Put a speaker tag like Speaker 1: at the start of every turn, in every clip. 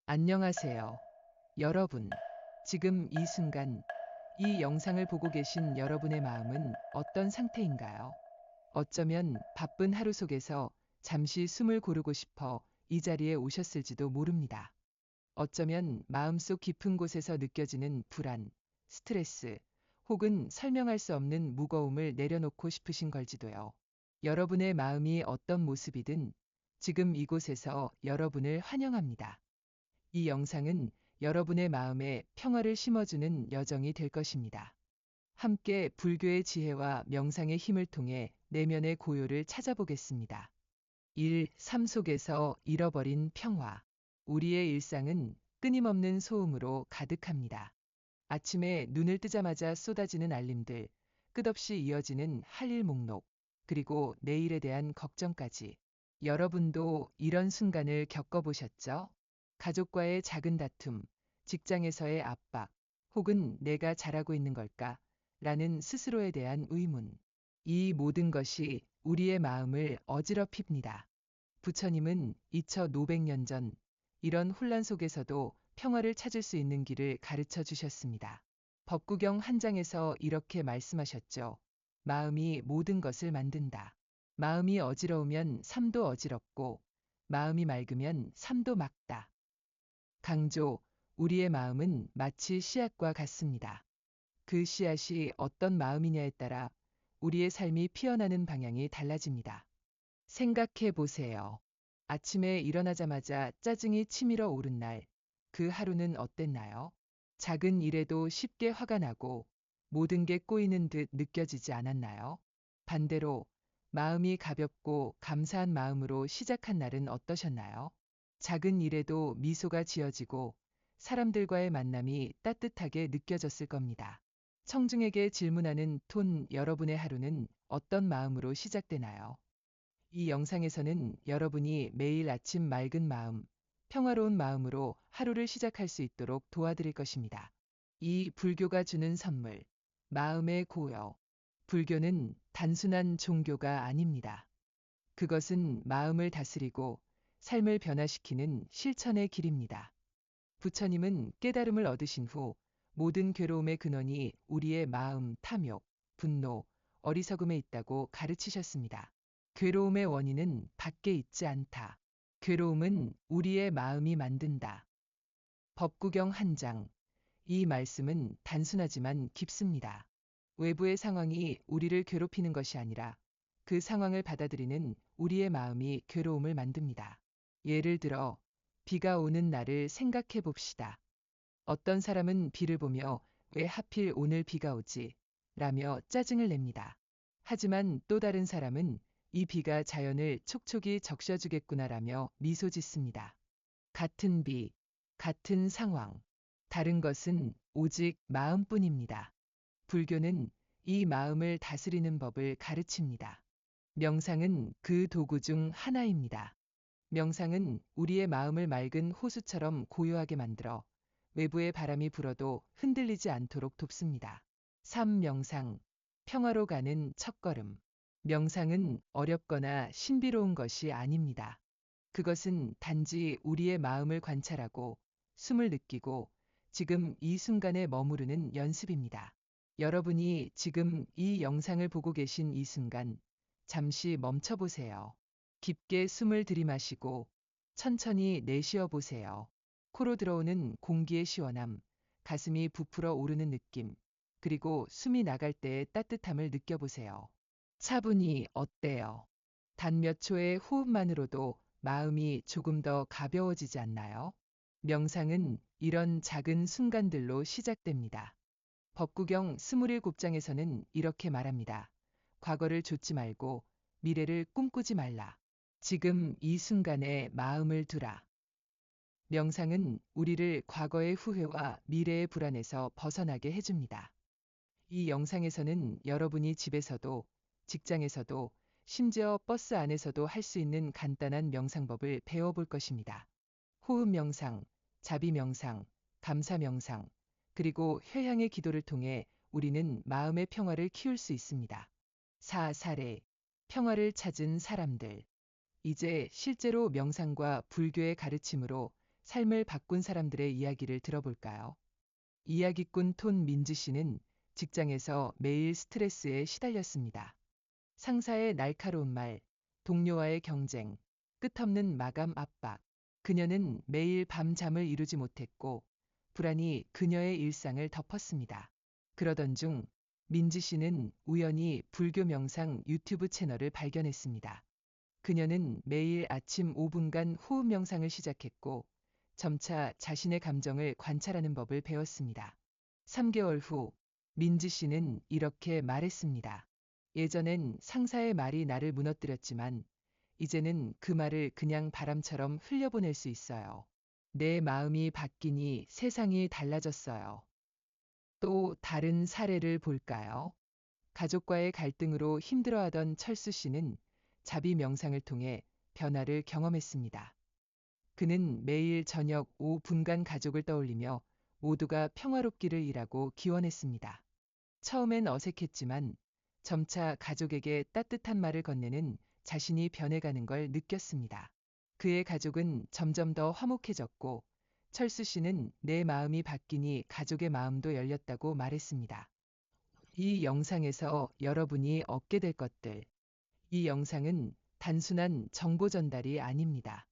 Speaker 1: 안녕하세요. 여러분, 지금 이 순간, 이 영상을 보고 계신 여러분의 마음은 어떤 상태인가요? 어쩌면 바쁜 하루 속에서 잠시 숨을 고르고 싶어 이 자리에 오셨을지도 모릅니다. 어쩌면 마음속 깊은 곳에서 느껴지는 불안, 스트레스, 혹은 설명할 수 없는 무거움을 내려놓고 싶으신 걸지도요. 여러분의 마음이 어떤 모습이든 지금 이곳에서 여러분을 환영합니다. 이 영상은 여러분의 마음에 평화를 심어주는 여정이 될 것입니다. 함께 불교의 지혜와 명상의 힘을 통해 내면의 고요를 찾아보겠습니다. 1. 삶 속에서 잃어버린 평화. 우리의 일상은 끊임없는 소음으로 가득합니다. 아침에 눈을 뜨자마자 쏟아지는 알림들, 끝없이 이어지는 할 일 목록, 그리고 내일에 대한 걱정까지. 여러분도 이런 순간을 겪어보셨죠? 가족과의 작은 다툼, 직장에서의 압박, 혹은 내가 잘하고 있는 걸까? 라는 스스로에 대한 의문. 이 모든 것이 우리의 마음을 어지럽힙니다. 부처님은 2500년 전 이런 혼란 속에서도 평화를 찾을 수 있는 길을 가르쳐 주셨습니다. 법구경 한 장에서 이렇게 말씀하셨죠. 마음이 모든 것을 만든다. 마음이 어지러우면 삶도 어지럽고, 마음이 맑으면 삶도 맑다. 강조, 우리의 마음은 마치 씨앗과 같습니다. 그 씨앗이 어떤 마음이냐에 따라 우리의 삶이 피어나는 방향이 달라집니다. 생각해 보세요. 아침에 일어나자마자 짜증이 치밀어 오른 날, 그 하루는 어땠나요? 작은 일에도 쉽게 화가 나고 모든 게 꼬이는 듯 느껴지지 않았나요? 반대로 마음이 가볍고 감사한 마음으로 시작한 날은 어떠셨나요? 작은 일에도 미소가 지어지고 사람들과의 만남이 따뜻하게 느껴졌을 겁니다. 청중에게 질문하는 톤, 여러분의 하루는 어떤 마음으로 시작되나요? 이 영상에서는 여러분이 매일 아침 맑은 마음, 평화로운 마음으로 하루를 시작할 수 있도록 도와드릴 것입니다. 이 불교가 주는 선물, 마음의 고요. 불교는 단순한 종교가 아닙니다. 그것은 마음을 다스리고 삶을 변화시키는 실천의 길입니다. 부처님은 깨달음을 얻으신 후 모든 괴로움의 근원이 우리의 마음, 탐욕, 분노, 어리석음에 있다고 가르치셨습니다. 괴로움의 원인은 밖에 있지 않다. 괴로움은 우리의 마음이 만든다. 법구경 한 장. 이 말씀은 단순하지만 깊습니다. 외부의 상황이 우리를 괴롭히는 것이 아니라 그 상황을 받아들이는 우리의 마음이 괴로움을 만듭니다. 예를 들어, 비가 오는 날을 생각해 봅시다. 어떤 사람은 비를 보며 왜 하필 오늘 비가 오지? 라며 짜증을 냅니다. 하지만 또 다른 사람은 이 비가 자연을 촉촉이 적셔주겠구나라며 미소 짓습니다. 같은 비, 같은 상황. 다른 것은 오직 마음뿐입니다. 불교는 이 마음을 다스리는 법을 가르칩니다. 명상은 그 도구 중 하나입니다. 명상은 우리의 마음을 맑은 호수처럼 고요하게 만들어 외부의 바람이 불어도 흔들리지 않도록 돕습니다. 3. 명상. 평화로 가는 첫걸음. 명상은 어렵거나 신비로운 것이 아닙니다. 그것은 단지 우리의 마음을 관찰하고 숨을 느끼고 지금 이 순간에 머무르는 연습입니다. 여러분이 지금 이 영상을 보고 계신 이 순간, 잠시 멈춰보세요. 깊게 숨을 들이마시고 천천히 내쉬어 보세요. 코로 들어오는 공기의 시원함, 가슴이 부풀어 오르는 느낌, 그리고 숨이 나갈 때의 따뜻함을 느껴보세요. 차분히 어때요? 단 몇 초의 호흡만으로도 마음이 조금 더 가벼워지지 않나요? 명상은 이런 작은 순간들로 시작됩니다. 법구경 27장에서는 이렇게 말합니다. 과거를 좇지 말고 미래를 꿈꾸지 말라. 지금 이 순간에 마음을 두라. 명상은 우리를 과거의 후회와 미래의 불안에서 벗어나게 해줍니다. 이 영상에서는 여러분이 집에서도, 직장에서도, 심지어 버스 안에서도 할 수 있는 간단한 명상법을 배워볼 것입니다. 호흡 명상, 자비 명상, 감사 명상, 그리고 효향의 기도를 통해 우리는 마음의 평화를 키울 수 있습니다. 4. 사례. 평화를 찾은 사람들. 이제 실제로 명상과 불교의 가르침으로 삶을 바꾼 사람들의 이야기를 들어볼까요? 이야기꾼 톤 민지 씨는 직장에서 매일 스트레스에 시달렸습니다. 상사의 날카로운 말, 동료와의 경쟁, 끝없는 마감 압박. 그녀는 매일 밤잠을 이루지 못했고 불안이 그녀의 일상을 덮었습니다. 그러던 중 민지 씨는 우연히 불교 명상 유튜브 채널을 발견했습니다. 그녀는 매일 아침 5분간 호흡 명상을 시작했고 점차 자신의 감정을 관찰하는 법을 배웠습니다. 3개월 후 민지 씨는 이렇게 말했습니다. 예전엔 상사의 말이 나를 무너뜨렸지만 이제는 그 말을 그냥 바람처럼 흘려보낼 수 있어요. 내 마음이 바뀌니 세상이 달라졌어요. 또 다른 사례를 볼까요? 가족과의 갈등으로 힘들어하던 철수 씨는 자비 명상을 통해 변화를 경험했습니다. 그는 매일 저녁 5분간 가족을 떠올리며 모두가 평화롭기를 일하고 기원했습니다. 처음엔 어색했지만 점차 가족에게 따뜻한 말을 건네는 자신이 변해가는 걸 느꼈습니다. 그의 가족은 점점 더 화목해졌고 철수 씨는 내 마음이 바뀌니 가족의 마음도 열렸다고 말했습니다. 이 영상에서 여러분이 얻게 될 것들. 이 영상은 단순한 정보 전달이 아닙니다.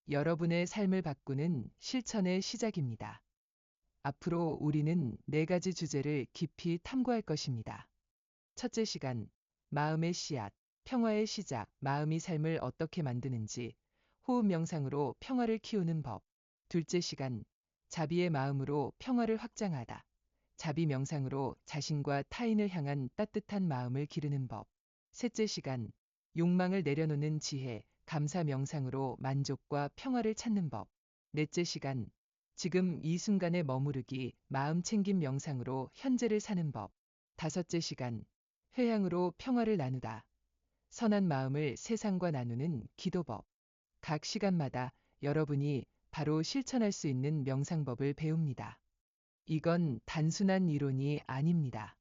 Speaker 1: 여러분의 삶을 바꾸는 실천의 시작입니다. 앞으로 우리는 4가지 주제를 깊이 탐구할 것입니다. 첫째 시간, 마음의 씨앗, 평화의 시작, 마음이 삶을 어떻게 만드는지, 호흡 명상으로 평화를 키우는 법. 둘째 시간, 자비의 마음으로 평화를 확장하다. 자비 명상으로 자신과 타인을 향한 따뜻한 마음을 기르는 법. 셋째 시간, 욕망을 내려놓는 지혜, 감사 명상으로 만족과 평화를 찾는 법. 넷째 시간, 지금 이 순간에 머무르기, 마음 챙김 명상으로 현재를 사는 법. 다섯째 시간, 회향으로 평화를 나누다. 선한 마음을 세상과 나누는 기도법. 각 시간마다 여러분이 바로 실천할 수 있는 명상법을 배웁니다. 이건 단순한 이론이 아닙니다.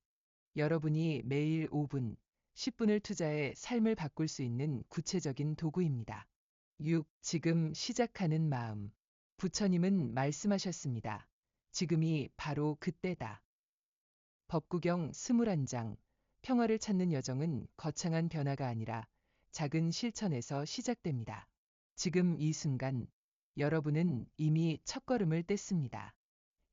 Speaker 1: 여러분이 매일 5분, 10분을 투자해 삶을 바꿀 수 있는 구체적인 도구입니다. 6. 지금 시작하는 마음. 부처님은 말씀하셨습니다. 지금이 바로 그때다. 법구경 21장. 평화를 찾는 여정은 거창한 변화가 아니라 작은 실천에서 시작됩니다. 지금 이 순간, 여러분은 이미 첫걸음을 뗐습니다.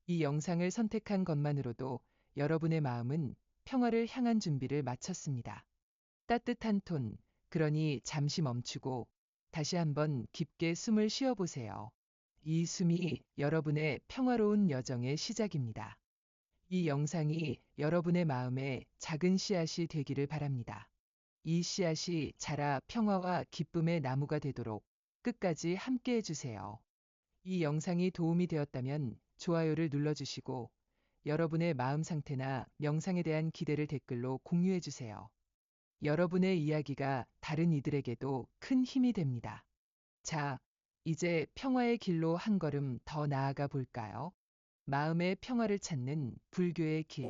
Speaker 1: 이 영상을 선택한 것만으로도 여러분의 마음은 평화를 향한 준비를 마쳤습니다. 따뜻한 톤, 그러니 잠시 멈추고 다시 한번 깊게 숨을 쉬어보세요. 이 숨이 여러분의 평화로운 여정의 시작입니다. 이 영상이 여러분의 마음에 작은 씨앗이 되기를 바랍니다. 이 씨앗이 자라 평화와 기쁨의 나무가 되도록 끝까지 함께 해주세요. 이 영상이 도움이 되었다면 좋아요를 눌러주시고 여러분의 마음 상태나 명상에 대한 기대를 댓글로 공유해주세요. 여러분의 이야기가 다른 이들에게도 큰 힘이 됩니다. 자, 이제 평화의 길로 한 걸음 더 나아가 볼까요? 마음의 평화를 찾는 불교의 길.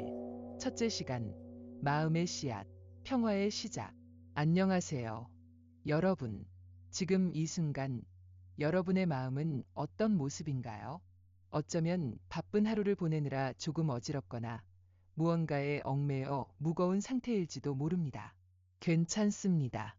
Speaker 1: 첫째 시간, 마음의 씨앗, 평화의 시작. 안녕하세요. 여러분, 지금 이 순간, 여러분의 마음은 어떤 모습인가요? 어쩌면 바쁜 하루를 보내느라 조금 어지럽거나 무언가에 얽매여 무거운 상태일지도 모릅니다. 괜찮습니다.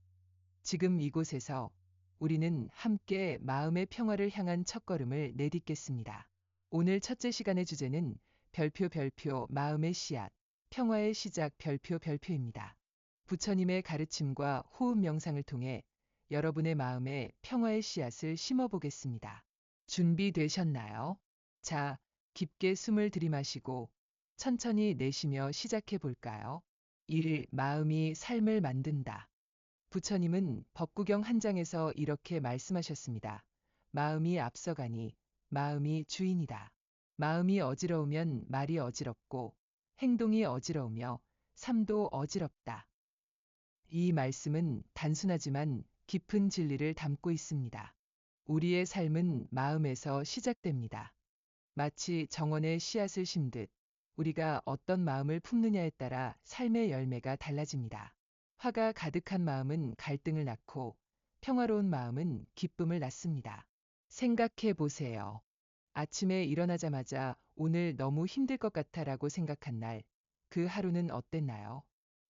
Speaker 1: 지금 이곳에서 우리는 함께 마음의 평화를 향한 첫걸음을 내딛겠습니다. 오늘 첫째 시간의 주제는 별표 마음의 씨앗, 평화의 시작 별표입니다. 부처님의 가르침과 호흡 명상을 통해 여러분의 마음에 평화의 씨앗을 심어보겠습니다. 준비되셨나요? 자, 깊게 숨을 들이마시고 천천히 내쉬며 시작해 볼까요? 1. 마음이 삶을 만든다. 부처님은 법구경 한 장에서 이렇게 말씀하셨습니다. 마음이 앞서가니 마음이 주인이다. 마음이 어지러우면 말이 어지럽고 행동이 어지러우며 삶도 어지럽다. 이 말씀은 단순하지만 깊은 진리를 담고 있습니다. 우리의 삶은 마음에서 시작됩니다. 마치 정원에 씨앗을 심듯 우리가 어떤 마음을 품느냐에 따라 삶의 열매가 달라집니다. 화가 가득한 마음은 갈등을 낳고 평화로운 마음은 기쁨을 낳습니다. 생각해 보세요. 아침에 일어나자마자 오늘 너무 힘들 것 같아라고 생각한 날, 그 하루는 어땠나요?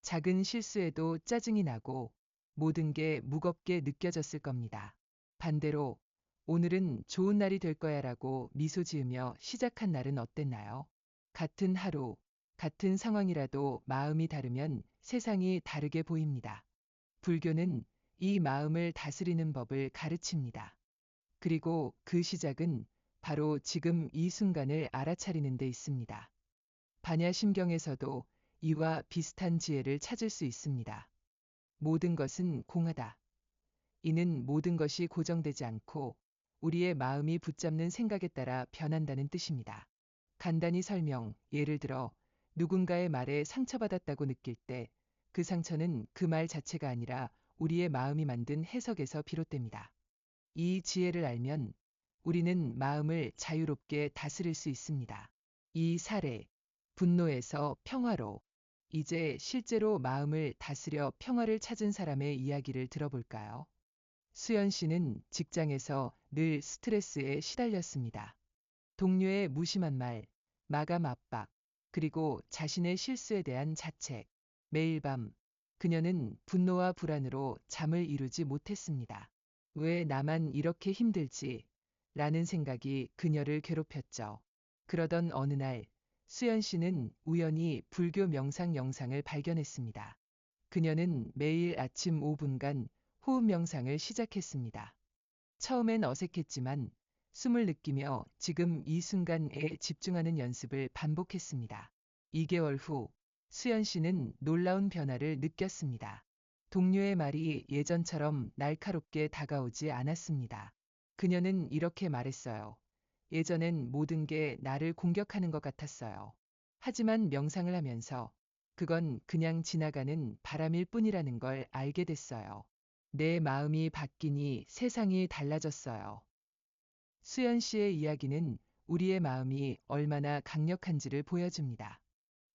Speaker 1: 작은 실수에도 짜증이 나고 모든 게 무겁게 느껴졌을 겁니다. 반대로 오늘은 좋은 날이 될 거야라고 미소 지으며 시작한 날은 어땠나요? 같은 하루, 같은 상황이라도 마음이 다르면 세상이 다르게 보입니다. 불교는 이 마음을 다스리는 법을 가르칩니다. 그리고 그 시작은 바로 지금 이 순간을 알아차리는 데 있습니다. 반야심경에서도 이와 비슷한 지혜를 찾을 수 있습니다. 모든 것은 공하다. 이는 모든 것이 고정되지 않고 우리의 마음이 붙잡는 생각에 따라 변한다는 뜻입니다. 간단히 설명, 예를 들어 누군가의 말에 상처받았다고 느낄 때 그 상처는 그 말 자체가 아니라 우리의 마음이 만든 해석에서 비롯됩니다. 이 지혜를 알면 우리는 마음을 자유롭게 다스릴 수 있습니다. 이 사례, 분노에서 평화로. 이제 실제로 마음을 다스려 평화를 찾은 사람의 이야기를 들어볼까요? 수연 씨는 직장에서 늘 스트레스에 시달렸습니다. 동료의 무심한 말, 마감 압박, 그리고 자신의 실수에 대한 자책. 매일 밤 그녀는 분노와 불안으로 잠을 이루지 못했습니다. 왜 나만 이렇게 힘들지? 라는 생각이 그녀를 괴롭혔죠. 그러던 어느 날, 수연 씨는 우연히 불교 명상 영상을 발견했습니다. 그녀는 매일 아침 5분간 호흡 명상을 시작했습니다. 처음엔 어색했지만 숨을 느끼며 지금 이 순간에 집중하는 연습을 반복했습니다. 2개월 후, 수연 씨는 놀라운 변화를 느꼈습니다. 동료의 말이 예전처럼 날카롭게 다가오지 않았습니다. 그녀는 이렇게 말했어요. 예전엔 모든 게 나를 공격하는 것 같았어요. 하지만 명상을 하면서 그건 그냥 지나가는 바람일 뿐이라는 걸 알게 됐어요. 내 마음이 바뀌니 세상이 달라졌어요. 수연 씨의 이야기는 우리의 마음이 얼마나 강력한지를 보여줍니다.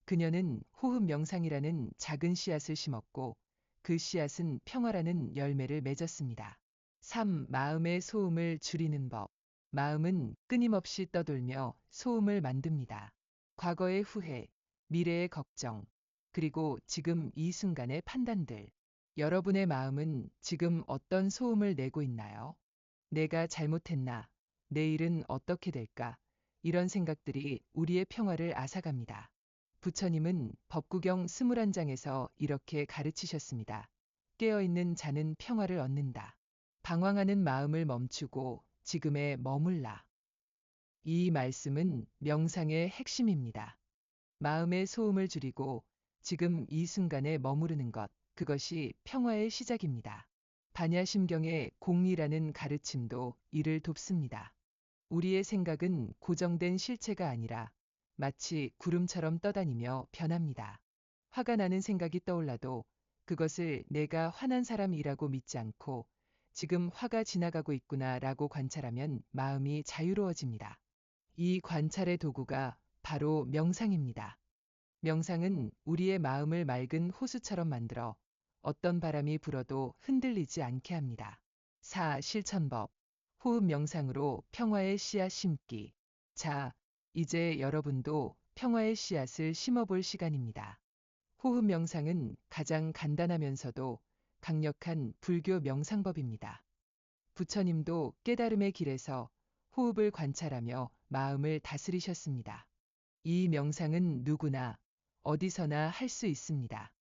Speaker 1: 그녀는 호흡 명상이라는 작은 씨앗을 심었고 그 씨앗은 평화라는 열매를 맺었습니다. 3. 마음의 소음을 줄이는 법. 마음은 끊임없이 떠돌며 소음을 만듭니다. 과거의 후회, 미래의 걱정, 그리고 지금 이 순간의 판단들. 여러분의 마음은 지금 어떤 소음을 내고 있나요? 내가 잘못했나? 내일은 어떻게 될까? 이런 생각들이 우리의 평화를 앗아갑니다. 부처님은 법구경 21장에서 이렇게 가르치셨습니다. 깨어있는 자는 평화를 얻는다. 방황하는 마음을 멈추고 지금에 머물라. 이 말씀은 명상의 핵심입니다. 마음의 소음을 줄이고 지금 이 순간에 머무르는 것, 그것이 평화의 시작입니다. 반야심경의 공리라는 가르침도 이를 돕습니다. 우리의 생각은 고정된 실체가 아니라 마치 구름처럼 떠다니며 변합니다. 화가 나는 생각이 떠올라도 그것을 내가 화난 사람이라고 믿지 않고 지금 화가 지나가고 있구나라고 관찰하면 마음이 자유로워집니다. 이 관찰의 도구가 바로 명상입니다. 명상은 우리의 마음을 맑은 호수처럼 만들어 어떤 바람이 불어도 흔들리지 않게 합니다. 4. 실천법. 호흡 명상으로 평화의 씨앗 심기. 자, 이제 여러분도 평화의 씨앗을 심어볼 시간입니다. 호흡 명상은 가장 간단하면서도 강력한 불교 명상법입니다. 부처님도 깨달음의 길에서 호흡을 관찰하며 마음을 다스리셨습니다. 이 명상은 누구나 어디서나 할 수 있습니다.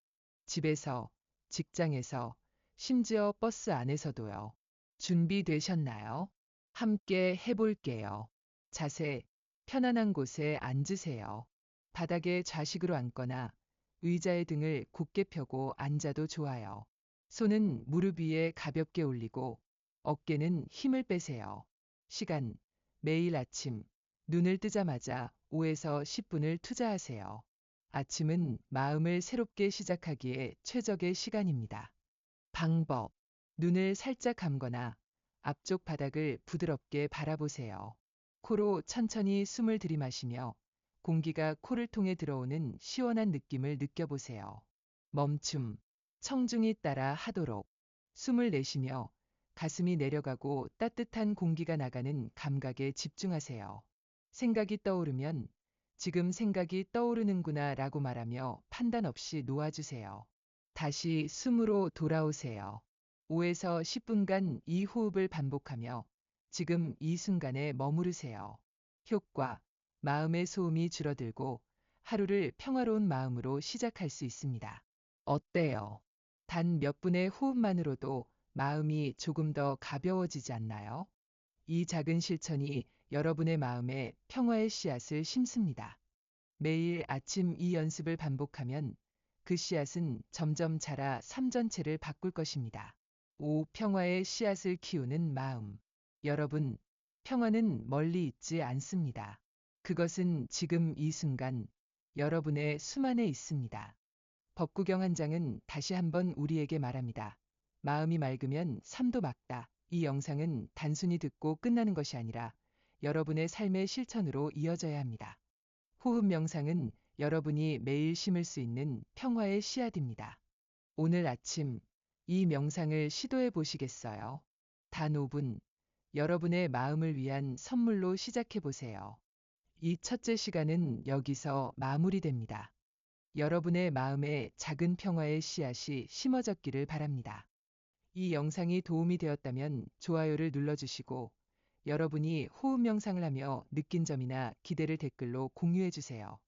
Speaker 1: 집에서, 직장에서, 심지어 버스 안에서도요. 준비되셨나요? 함께 해볼게요. 자세, 편안한 곳에 앉으세요. 바닥에 좌식으로 앉거나 의자의 등을 곧게 펴고 앉아도 좋아요. 손은 무릎 위에 가볍게 올리고 어깨는 힘을 빼세요. 시간, 매일 아침, 눈을 뜨자마자 5에서 10분을 투자하세요. 아침은 마음을 새롭게 시작하기에 최적의 시간입니다. 방법. 눈을 살짝 감거나 앞쪽 바닥을 부드럽게 바라보세요. 코로 천천히 숨을 들이마시며 공기가 코를 통해 들어오는 시원한 느낌을 느껴보세요. 멈춤. 청중이 따라 하도록. 숨을 내쉬며 가슴이 내려가고 따뜻한 공기가 나가는 감각에 집중하세요. 생각이 떠오르면 지금 생각이 떠오르는구나 라고 말하며 판단 없이 놓아주세요. 다시 숨으로 돌아오세요. 5에서 10분간 이 호흡을 반복하며 지금 이 순간에 머무르세요. 효과, 마음의 소음이 줄어들고 하루를 평화로운 마음으로 시작할 수 있습니다. 어때요? 단 몇 분의 호흡만으로도 마음이 조금 더 가벼워지지 않나요? 이 작은 실천이 여러분의 마음에 평화의 씨앗을 심습니다. 매일 아침 이 연습을 반복하면 그 씨앗은 점점 자라 삶 전체를 바꿀 것입니다. 5. 평화의 씨앗을 키우는 마음. 여러분, 평화는 멀리 있지 않습니다. 그것은 지금 이 순간 여러분의 숨 안에 있습니다. 법구경 한 장은 다시 한번 우리에게 말합니다. 마음이 맑으면 삶도 맑다. 이 영상은 단순히 듣고 끝나는 것이 아니라 여러분의 삶의 실천으로 이어져야 합니다. 호흡 명상은 여러분이 매일 심을 수 있는 평화의 씨앗입니다. 오늘 아침 이 명상을 시도해 보시겠어요? 단 5분, 여러분의 마음을 위한 선물로 시작해 보세요. 이 첫째 시간은 여기서 마무리됩니다. 여러분의 마음에 작은 평화의 씨앗이 심어졌기를 바랍니다. 이 영상이 도움이 되었다면 좋아요를 눌러주시고 여러분이 호흡 명상을 하며 느낀 점이나 기대를 댓글로 공유해 주세요.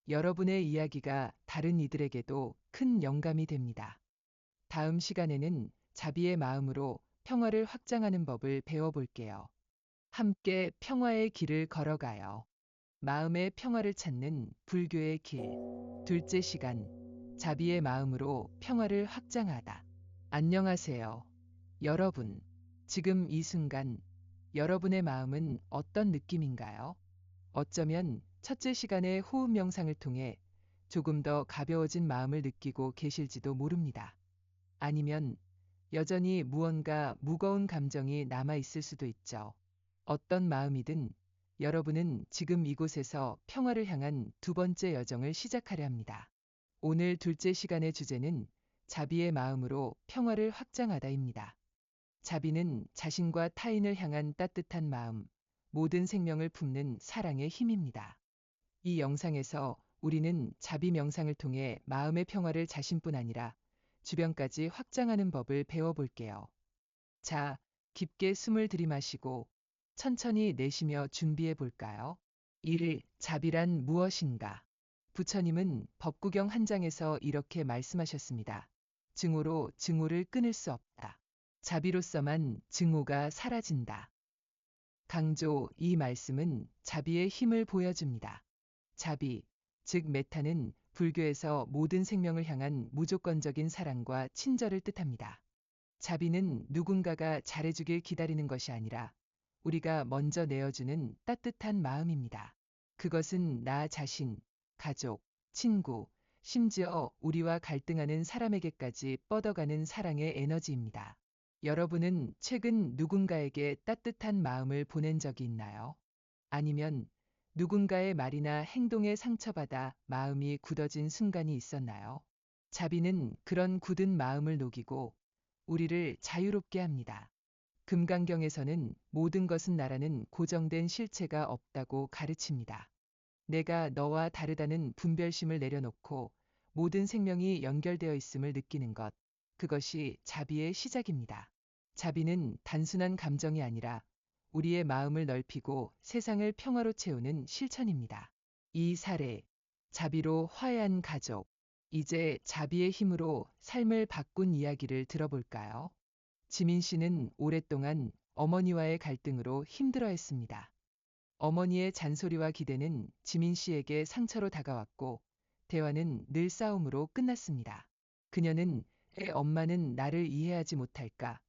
Speaker 1: 여러분의 이야기가 다른 이들에게도 큰 영감이 됩니다. 다음 시간에는 자비의 마음으로 평화를 확장하는 법을 배워볼게요. 함께 평화의 길을 걸어가요. 마음의 평화를 찾는 불교의 길. 둘째 시간, 자비의 마음으로 평화를 확장하다. 안녕하세요. 여러분, 지금 이 순간 여러분의 마음은 어떤 느낌인가요? 어쩌면 첫째 시간의 호흡 명상을 통해 조금 더 가벼워진 마음을 느끼고 계실지도 모릅니다. 아니면 여전히 무언가 무거운 감정이 남아 있을 수도 있죠. 어떤 마음이든 여러분은 지금 이곳에서 평화를 향한 두 번째 여정을 시작하려 합니다. 오늘 둘째 시간의 주제는 자비의 마음으로 평화를 확장하다입니다. 자비는 자신과 타인을 향한 따뜻한 마음, 모든 생명을 품는 사랑의 힘입니다. 이 영상에서 우리는 자비 명상을 통해 마음의 평화를 자신뿐 아니라 주변까지 확장하는 법을 배워볼게요. 자, 깊게 숨을 들이마시고 천천히 내쉬며 준비해 볼까요? 1. 자비란 무엇인가? 부처님은 법구경 한 장에서 이렇게 말씀하셨습니다. 증오로 증오를 끊을 수 없다. 자비로서만 증오가 사라진다. 강조, 이 말씀은 자비의 힘을 보여줍니다. 자비, 즉 메타는 불교에서 모든 생명을 향한 무조건적인 사랑과 친절을 뜻합니다. 자비는 누군가가 잘해주길 기다리는 것이 아니라 우리가 먼저 내어주는 따뜻한 마음입니다. 그것은 나 자신, 가족, 친구, 심지어 우리와 갈등하는 사람에게까지 뻗어가는 사랑의 에너지입니다. 여러분은 최근 누군가에게 따뜻한 마음을 보낸 적이 있나요? 아니면 누군가의 말이나 행동에 상처받아 마음이 굳어진 순간이 있었나요? 자비는 그런 굳은 마음을 녹이고 우리를 자유롭게 합니다. 금강경에서는 모든 것은 나라는 고정된 실체가 없다고 가르칩니다. 내가 너와 다르다는 분별심을 내려놓고 모든 생명이 연결되어 있음을 느끼는 것, 그것이 자비의 시작입니다. 자비는 단순한 감정이 아니라 우리의 마음을 넓히고 세상을 평화로 채우는 실천입니다. 이 사례, 자비로 화해한 가족. 이제 자비의 힘으로 삶을 바꾼 이야기를 들어볼까요? 지민 씨는 오랫동안 어머니와의 갈등으로 힘들어했습니다. 어머니의 잔소리와 기대는 지민 씨에게 상처로 다가왔고 대화는 늘 싸움으로 끝났습니다. 그녀는 애 엄마는 나를 이해하지 못할까?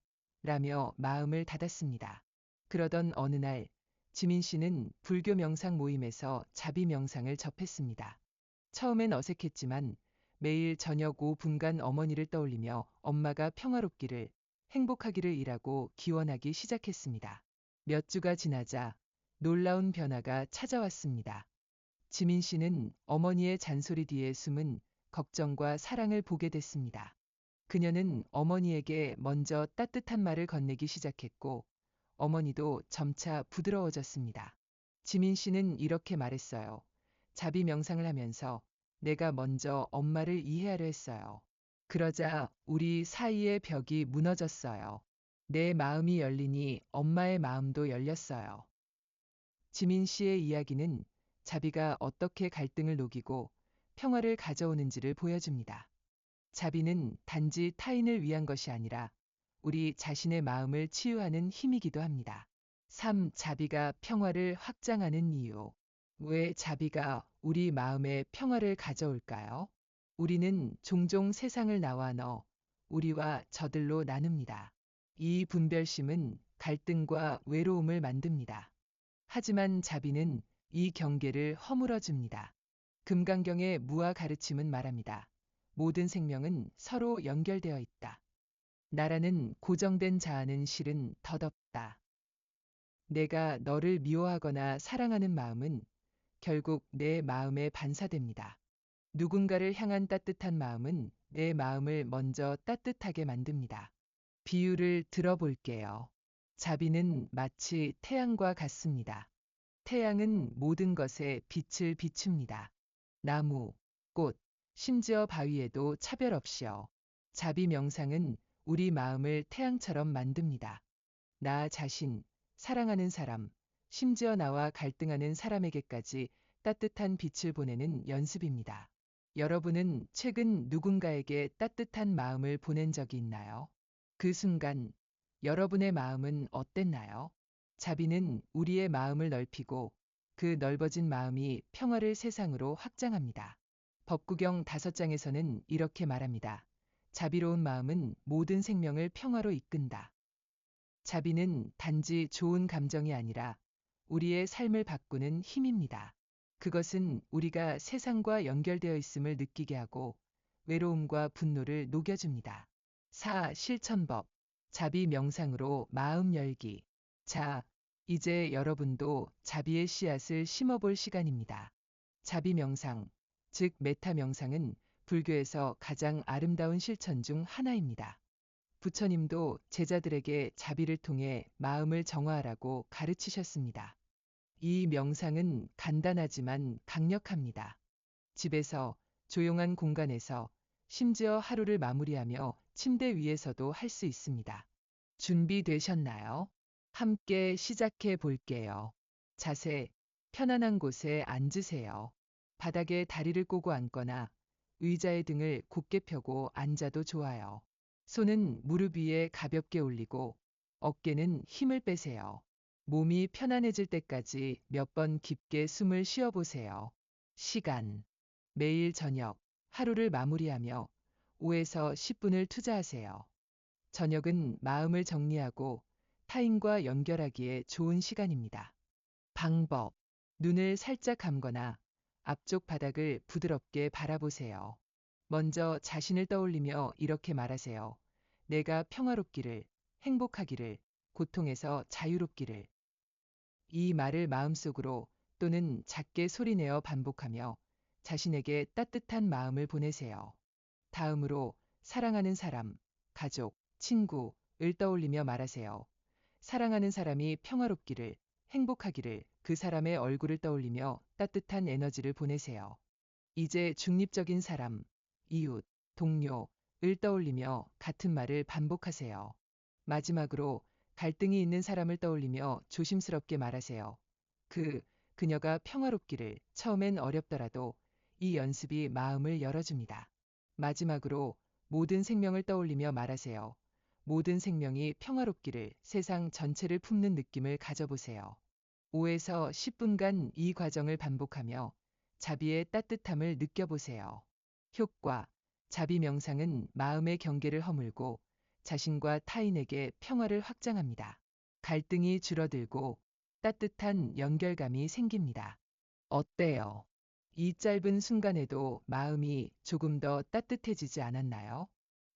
Speaker 1: 라며 마음을 닫았습니다. 그러던 어느 날 지민 씨는 불교 명상 모임에서 자비 명상을 접했습니다. 처음엔 어색했지만 매일 저녁 5분간 어머니를 떠올리며 엄마가 평화롭기를, 행복하기를 일하고 기원하기 시작했습니다. 몇 주가 지나자 놀라운 변화가 찾아왔습니다. 지민 씨는 어머니의 잔소리 뒤에 숨은 걱정과 사랑을 보게 됐습니다. 그녀는 어머니에게 먼저 따뜻한 말을 건네기 시작했고 어머니도 점차 부드러워졌습니다. 지민 씨는 이렇게 말했어요. 자비 명상을 하면서 내가 먼저 엄마를 이해하려 했어요. 그러자 우리 사이의 벽이 무너졌어요. 내 마음이 열리니 엄마의 마음도 열렸어요. 지민 씨의 이야기는 자비가 어떻게 갈등을 녹이고 평화를 가져오는지를 보여줍니다. 자비는 단지 타인을 위한 것이 아니라 우리 자신의 마음을 치유하는 힘이기도 합니다. 3. 자비가 평화를 확장하는 이유. 왜 자비가 우리 마음에 평화를 가져올까요? 우리는 종종 세상을 나와 너, 우리와 저들로 나눕니다. 이 분별심은 갈등과 외로움을 만듭니다. 하지만 자비는 이 경계를 허물어줍니다. 금강경의 무아 가르침은 말합니다. 모든 생명은 서로 연결되어 있다. 나라는 고정된 자아는 실은 덧없다. 내가 너를 미워하거나 사랑하는 마음은 결국 내 마음에 반사됩니다. 누군가를 향한 따뜻한 마음은 내 마음을 먼저 따뜻하게 만듭니다. 비유를 들어볼게요. 자비는 마치 태양과 같습니다. 태양은 모든 것에 빛을 비춥니다. 나무, 꽃, 심지어 바위에도 차별 없이요. 자비 명상은 우리 마음을 태양처럼 만듭니다. 나 자신, 사랑하는 사람, 심지어 나와 갈등하는 사람에게까지 따뜻한 빛을 보내는 연습입니다. 여러분은 최근 누군가에게 따뜻한 마음을 보낸 적이 있나요? 그 순간 여러분의 마음은 어땠나요? 자비는 우리의 마음을 넓히고 그 넓어진 마음이 평화를 세상으로 확장합니다. 법구경 5장에서는 이렇게 말합니다. 자비로운 마음은 모든 생명을 평화로 이끈다. 자비는 단지 좋은 감정이 아니라 우리의 삶을 바꾸는 힘입니다. 그것은 우리가 세상과 연결되어 있음을 느끼게 하고 외로움과 분노를 녹여줍니다. 4. 실천법. 자비 명상으로 마음 열기. 자, 이제 여러분도 자비의 씨앗을 심어볼 시간입니다. 자비 명상, 즉 메타 명상은 불교에서 가장 아름다운 실천 중 하나입니다. 부처님도 제자들에게 자비를 통해 마음을 정화하라고 가르치셨습니다. 이 명상은 간단하지만 강력합니다. 집에서, 조용한 공간에서, 심지어 하루를 마무리하며 침대 위에서도 할 수 있습니다. 준비되셨나요? 함께 시작해 볼게요. 자세, 편안한 곳에 앉으세요. 바닥에 다리를 꼬고 앉거나 의자의 등을 곧게 펴고 앉아도 좋아요. 손은 무릎 위에 가볍게 올리고 어깨는 힘을 빼세요. 몸이 편안해질 때까지 몇 번 깊게 숨을 쉬어보세요. 시간. 매일 저녁, 하루를 마무리하며 5에서 10분을 투자하세요. 저녁은 마음을 정리하고 타인과 연결하기에 좋은 시간입니다. 방법. 눈을 살짝 감거나 앞쪽 바닥을 부드럽게 바라보세요. 먼저 자신을 떠올리며 이렇게 말하세요. 내가 평화롭기를, 행복하기를, 고통에서 자유롭기를. 이 말을 마음속으로 또는 작게 소리내어 반복하며 자신에게 따뜻한 마음을 보내세요. 다음으로 사랑하는 사람, 가족, 친구를 떠올리며 말하세요. 사랑하는 사람이 평화롭기를, 행복하기를 그 사람의 얼굴을 떠올리며 따뜻한 에너지를 보내세요. 이제 중립적인 사람, 이웃, 동료를 떠올리며 같은 말을 반복하세요. 마지막으로 갈등이 있는 사람을 떠올리며 조심스럽게 말하세요. 그녀가 평화롭기를. 처음엔 어렵더라도 이 연습이 마음을 열어줍니다. 마지막으로 모든 생명을 떠올리며 말하세요. 모든 생명이 평화롭기를. 세상 전체를 품는 느낌을 가져보세요. 5에서 10분간 이 과정을 반복하며 자비의 따뜻함을 느껴보세요. 효과. 자비 명상은 마음의 경계를 허물고 자신과 타인에게 평화를 확장합니다. 갈등이 줄어들고 따뜻한 연결감이 생깁니다. 어때요? 이 짧은 순간에도 마음이 조금 더 따뜻해지지 않았나요?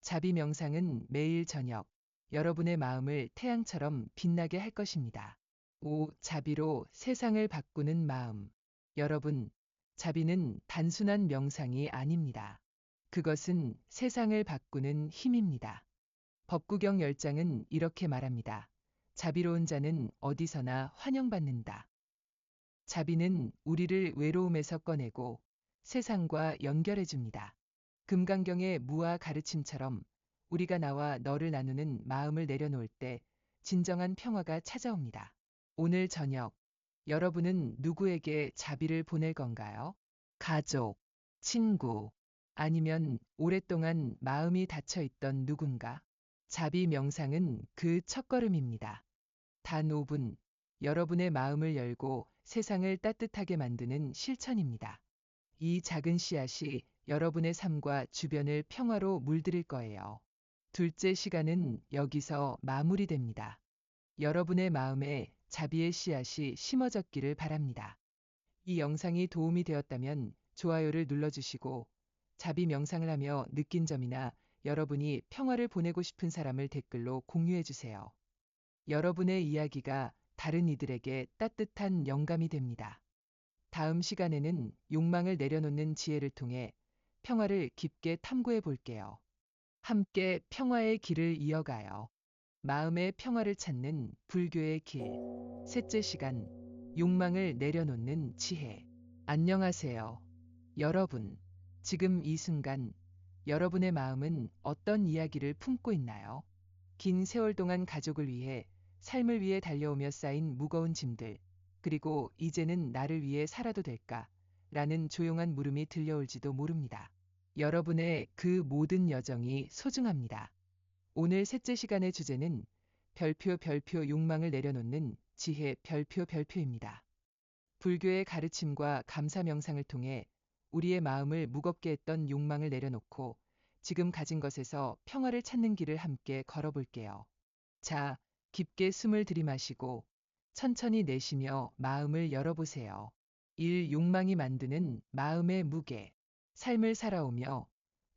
Speaker 1: 자비 명상은 매일 저녁 여러분의 마음을 태양처럼 빛나게 할 것입니다. 5. 자비로 세상을 바꾸는 마음. 여러분, 자비는 단순한 명상이 아닙니다. 그것은 세상을 바꾸는 힘입니다. 법구경 10장은 이렇게 말합니다. 자비로운 자는 어디서나 환영받는다. 자비는 우리를 외로움에서 꺼내고 세상과 연결해 줍니다. 금강경의 무아 가르침처럼 우리가 나와 너를 나누는 마음을 내려놓을 때 진정한 평화가 찾아옵니다. 오늘 저녁, 여러분은 누구에게 자비를 보낼 건가요? 가족, 친구, 아니면 오랫동안 마음이 닫혀 있던 누군가? 자비 명상은 그 첫걸음입니다. 단 5분, 여러분의 마음을 열고 세상을 따뜻하게 만드는 실천입니다. 이 작은 씨앗이 여러분의 삶과 주변을 평화로 물들일 거예요. 둘째 시간은 여기서 마무리됩니다. 여러분의 마음에 자비의 씨앗이 심어졌기를 바랍니다. 이 영상이 도움이 되었다면 좋아요를 눌러주시고 자비 명상을 하며 느낀 점이나 여러분이 평화를 보내고 싶은 사람을 댓글로 공유해주세요. 여러분의 이야기가 다른 이들에게 따뜻한 영감이 됩니다. 다음 시간에는 욕망을 내려놓는 지혜를 통해 평화를 깊게 탐구해 볼게요. 함께 평화의 길을 이어가요. 마음의 평화를 찾는 불교의 길. 셋째 시간, 욕망을 내려놓는 지혜. 안녕하세요. 여러분, 지금 이 순간 여러분의 마음은 어떤 이야기를 품고 있나요? 긴 세월 동안 가족을 위해, 삶을 위해 달려오며 쌓인 무거운 짐들, 그리고 이제는 나를 위해 살아도 될까? 라는 조용한 물음이 들려올지도 모릅니다. 여러분의 그 모든 여정이 소중합니다. 오늘 셋째 시간의 주제는 별표 욕망을 내려놓는 지혜 별표입니다. 불교의 가르침과 감사 명상을 통해 우리의 마음을 무겁게 했던 욕망을 내려놓고 지금 가진 것에서 평화를 찾는 길을 함께 걸어볼게요. 자, 깊게 숨을 들이마시고 천천히 내쉬며 마음을 열어보세요. 1. 욕망이 만드는 마음의 무게. 삶을 살아오며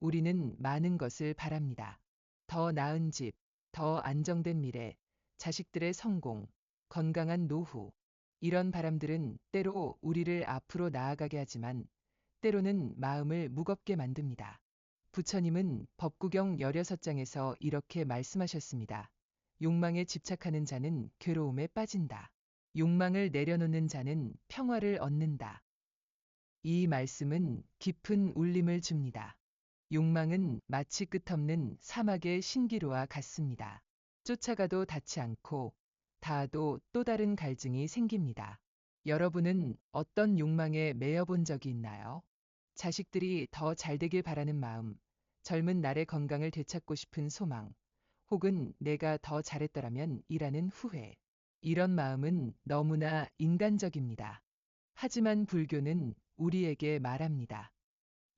Speaker 1: 우리는 많은 것을 바랍니다. 더 나은 집, 더 안정된 미래, 자식들의 성공, 건강한 노후. 이런 바람들은 때로 우리를 앞으로 나아가게 하지만 때로는 마음을 무겁게 만듭니다. 부처님은 법구경 16장에서 이렇게 말씀하셨습니다. 욕망에 집착하는 자는 괴로움에 빠진다. 욕망을 내려놓는 자는 평화를 얻는다. 이 말씀은 깊은 울림을 줍니다. 욕망은 마치 끝없는 사막의 신기루와 같습니다. 쫓아가도 닿지 않고 닿아도 또 다른 갈증이 생깁니다. 여러분은 어떤 욕망에 매여 본 적이 있나요? 자식들이 더 잘되길 바라는 마음, 젊은 날의 건강을 되찾고 싶은 소망, 혹은 내가 더 잘했더라면 이라는 후회. 이런 마음은 너무나 인간적입니다. 하지만 불교는 우리에게 말합니다.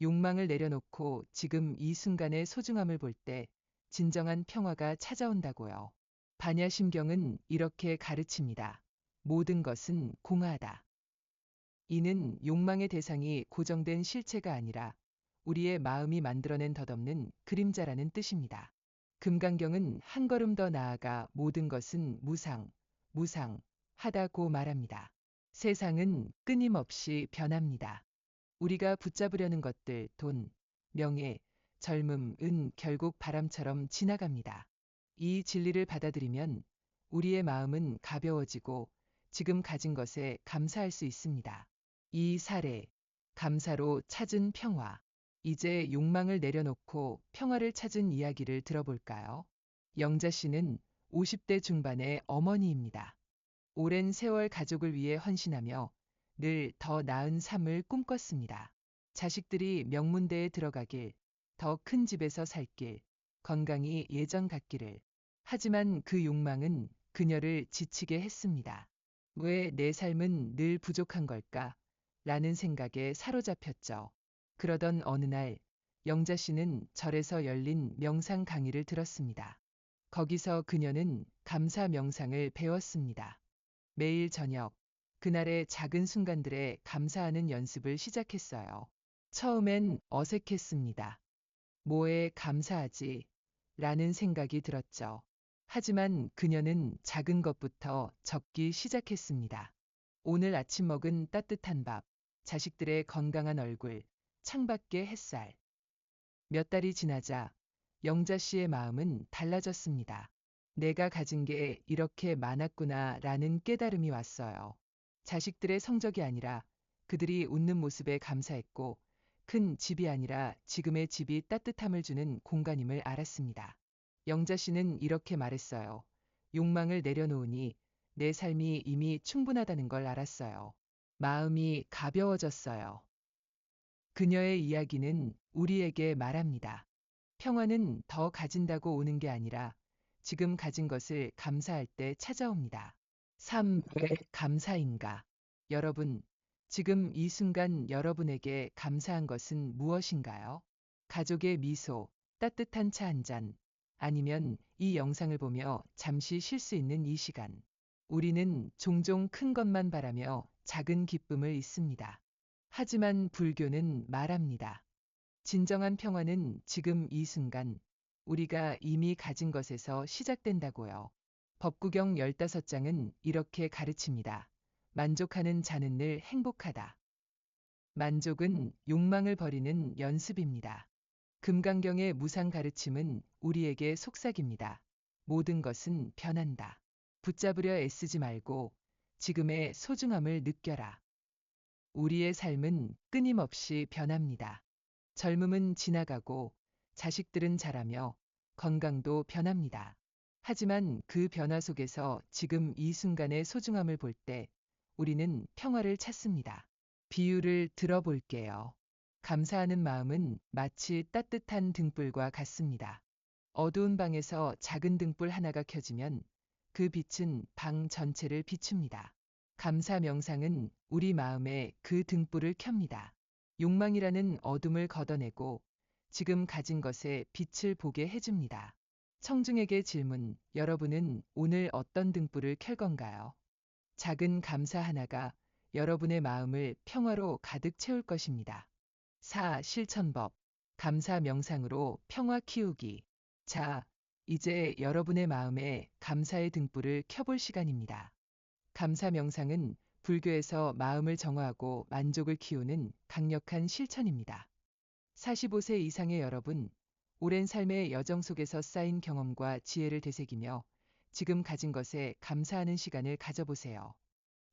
Speaker 1: 욕망을 내려놓고 지금 이 순간의 소중함을 볼 때 진정한 평화가 찾아온다고요. 반야심경은 이렇게 가르칩니다. 모든 것은 공하다. 이는 욕망의 대상이 고정된 실체가 아니라 우리의 마음이 만들어낸 덧없는 그림자라는 뜻입니다. 금강경은 한 걸음 더 나아가 모든 것은 무상하다고 말합니다. 세상은 끊임없이 변합니다. 우리가 붙잡으려는 것들, 돈, 명예, 젊음, 은 결국 바람처럼 지나갑니다. 이 진리를 받아들이면 우리의 마음은 가벼워지고 지금 가진 것에 감사할 수 있습니다. 이 사례, 감사로 찾은 평화. 이제 욕망을 내려놓고 평화를 찾은 이야기를 들어볼까요? 영자 씨는 50대 중반의 어머니입니다. 오랜 세월 가족을 위해 헌신하며 늘 더 나은 삶을 꿈꿨습니다. 자식들이 명문대에 들어가길, 더 큰 집에서 살길, 건강이 예전 같기를. 하지만 그 욕망은 그녀를 지치게 했습니다. 왜 내 삶은 늘 부족한 걸까? 라는 생각에 사로잡혔죠. 그러던 어느 날, 영자 씨는 절에서 열린 명상 강의를 들었습니다. 거기서 그녀는 감사 명상을 배웠습니다. 매일 저녁, 그날의 작은 순간들에 감사하는 연습을 시작했어요. 처음엔 어색했습니다. 뭐에 감사하지? 라는 생각이 들었죠. 하지만 그녀는 작은 것부터 적기 시작했습니다. 오늘 아침 먹은 따뜻한 밥, 자식들의 건강한 얼굴, 창밖의 햇살. 몇 달이 지나자 영자 씨의 마음은 달라졌습니다. 내가 가진 게 이렇게 많았구나 라는 깨달음이 왔어요. 자식들의 성적이 아니라 그들이 웃는 모습에 감사했고, 큰 집이 아니라 지금의 집이 따뜻함을 주는 공간임을 알았습니다. 영자 씨는 이렇게 말했어요. 욕망을 내려놓으니 내 삶이 이미 충분하다는 걸 알았어요. 마음이 가벼워졌어요. 그녀의 이야기는 우리에게 말합니다. 평화는 더 가진다고 오는 게 아니라 지금 가진 것을 감사할 때 찾아옵니다. 3. 왜 감사인가? 여러분, 지금 이 순간 여러분에게 감사한 것은 무엇인가요? 가족의 미소, 따뜻한 차 한 잔, 아니면 이 영상을 보며 잠시 쉴 수 있는 이 시간. 우리는 종종 큰 것만 바라며 작은 기쁨을 잊습니다. 하지만 불교는 말합니다. 진정한 평화는 지금 이 순간, 우리가 이미 가진 것에서 시작된다고요. 법구경 15장은 이렇게 가르칩니다. 만족하는 자는 늘 행복하다. 만족은 욕망을 버리는 연습입니다. 금강경의 무상 가르침은 우리에게 속삭입니다. 모든 것은 변한다. 붙잡으려 애쓰지 말고 지금의 소중함을 느껴라. 우리의 삶은 끊임없이 변합니다. 젊음은 지나가고 자식들은 자라며 건강도 변합니다. 하지만 그 변화 속에서 지금 이 순간의 소중함을 볼 때 우리는 평화를 찾습니다. 비유를 들어볼게요. 감사하는 마음은 마치 따뜻한 등불과 같습니다. 어두운 방에서 작은 등불 하나가 켜지면 그 빛은 방 전체를 비춥니다. 감사 명상은 우리 마음에 그 등불을 켭니다. 욕망이라는 어둠을 걷어내고 지금 가진 것에 빛을 보게 해줍니다. 청중에게 질문, 여러분은 오늘 어떤 등불을 켤 건가요? 작은 감사 하나가 여러분의 마음을 평화로 가득 채울 것입니다. 4. 실천법. 감사 명상으로 평화 키우기. 자, 이제 여러분의 마음에 감사의 등불을 켜볼 시간입니다. 감사 명상은 불교에서 마음을 정화하고 만족을 키우는 강력한 실천입니다. 45세 이상의 여러분, 오랜 삶의 여정 속에서 쌓인 경험과 지혜를 되새기며 지금 가진 것에 감사하는 시간을 가져보세요.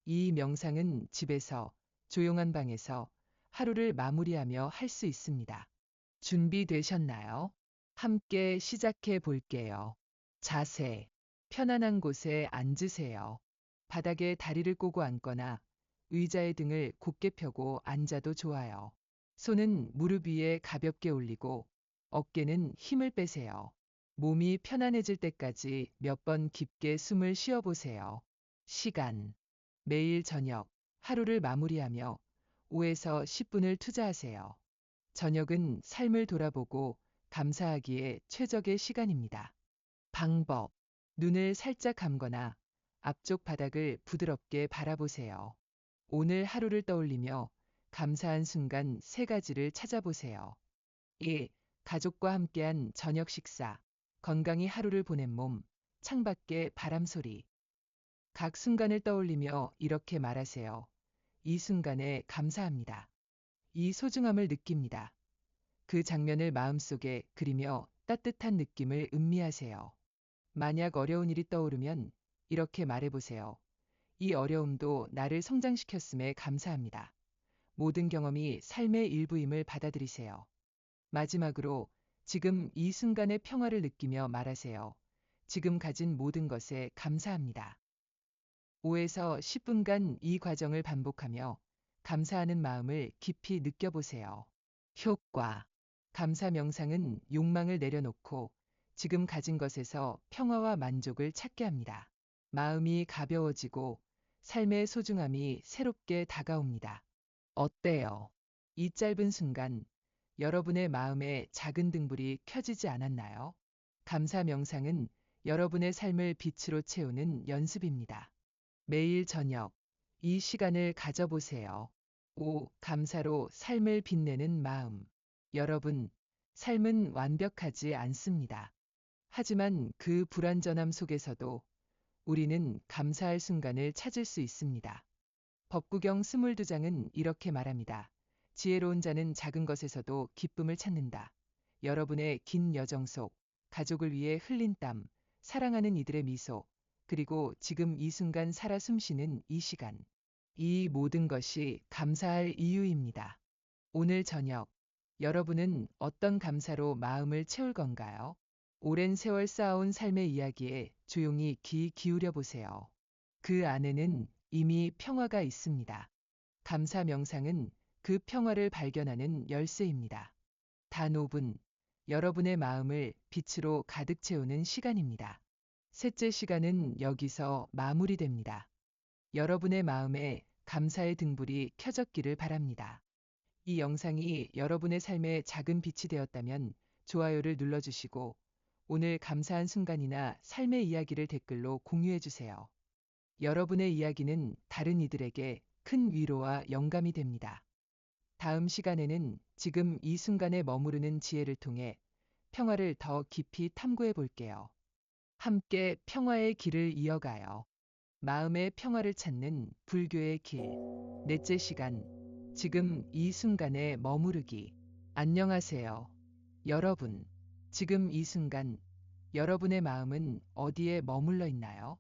Speaker 1: 이 명상은 집에서, 조용한 방에서 하루를 마무리하며 할 수 있습니다. 준비되셨나요? 함께 시작해 볼게요. 자세. 편안한 곳에 앉으세요. 바닥에 다리를 꼬고 앉거나 의자의 등을 곧게 펴고 앉아도 좋아요. 손은 무릎 위에 가볍게 올리고 어깨는 힘을 빼세요. 몸이 편안해질 때까지 몇 번 깊게 숨을 쉬어보세요. 시간. 매일 저녁, 하루를 마무리하며 5에서 10분을 투자하세요. 저녁은 삶을 돌아보고 감사하기에 최적의 시간입니다. 방법. 눈을 살짝 감거나 앞쪽 바닥을 부드럽게 바라보세요. 오늘 하루를 떠올리며 감사한 순간 3가지를 찾아보세요. 1. 가족과 함께한 저녁 식사, 건강히 하루를 보낸 몸, 창밖의 바람 소리. 각 순간을 떠올리며 이렇게 말하세요. 이 순간에 감사합니다. 이 소중함을 느낍니다. 그 장면을 마음속에 그리며 따뜻한 느낌을 음미하세요. 만약 어려운 일이 떠오르면 이렇게 말해보세요. 이 어려움도 나를 성장시켰음에 감사합니다. 모든 경험이 삶의 일부임을 받아들이세요. 마지막으로 지금 이 순간의 평화를 느끼며 말하세요. 지금 가진 모든 것에 감사합니다. 5에서 10분간 이 과정을 반복하며 감사하는 마음을 깊이 느껴보세요. 효과. 감사 명상은 욕망을 내려놓고 지금 가진 것에서 평화와 만족을 찾게 합니다. 마음이 가벼워지고 삶의 소중함이 새롭게 다가옵니다. 어때요? 이 짧은 순간 여러분의 마음에 작은 등불이 켜지지 않았나요? 감사 명상은 여러분의 삶을 빛으로 채우는 연습입니다. 매일 저녁 이 시간을 가져보세요. 5. 감사로 삶을 빛내는 마음. 여러분, 삶은 완벽하지 않습니다. 하지만 그 불완전함 속에서도 우리는 감사할 순간을 찾을 수 있습니다. 법구경 22장은 이렇게 말합니다. 지혜로운 자는 작은 것에서도 기쁨을 찾는다. 여러분의 긴 여정 속 가족을 위해 흘린 땀, 사랑하는 이들의 미소, 그리고 지금 이 순간 살아 숨쉬는 이 시간. 이 모든 것이 감사할 이유입니다. 오늘 저녁, 여러분은 어떤 감사로 마음을 채울 건가요? 오랜 세월 쌓아온 삶의 이야기에 조용히 귀 기울여 보세요. 그 안에는 이미 평화가 있습니다. 감사 명상은 그 평화를 발견하는 열쇠입니다. 단 5분, 여러분의 마음을 빛으로 가득 채우는 시간입니다. 셋째 시간은 여기서 마무리됩니다. 여러분의 마음에 감사의 등불이 켜졌기를 바랍니다. 이 영상이 여러분의 삶에 작은 빛이 되었다면 좋아요를 눌러주시고 오늘 감사한 순간이나 삶의 이야기를 댓글로 공유해주세요. 여러분의 이야기는 다른 이들에게 큰 위로와 영감이 됩니다. 다음 시간에는 지금 이 순간에 머무르는 지혜를 통해 평화를 더 깊이 탐구해 볼게요. 함께 평화의 길을 이어가요. 마음의 평화를 찾는 불교의 길. 넷째 시간. 지금 이 순간에 머무르기. 안녕하세요. 여러분. 지금 이 순간, 여러분의 마음은 어디에 머물러 있나요?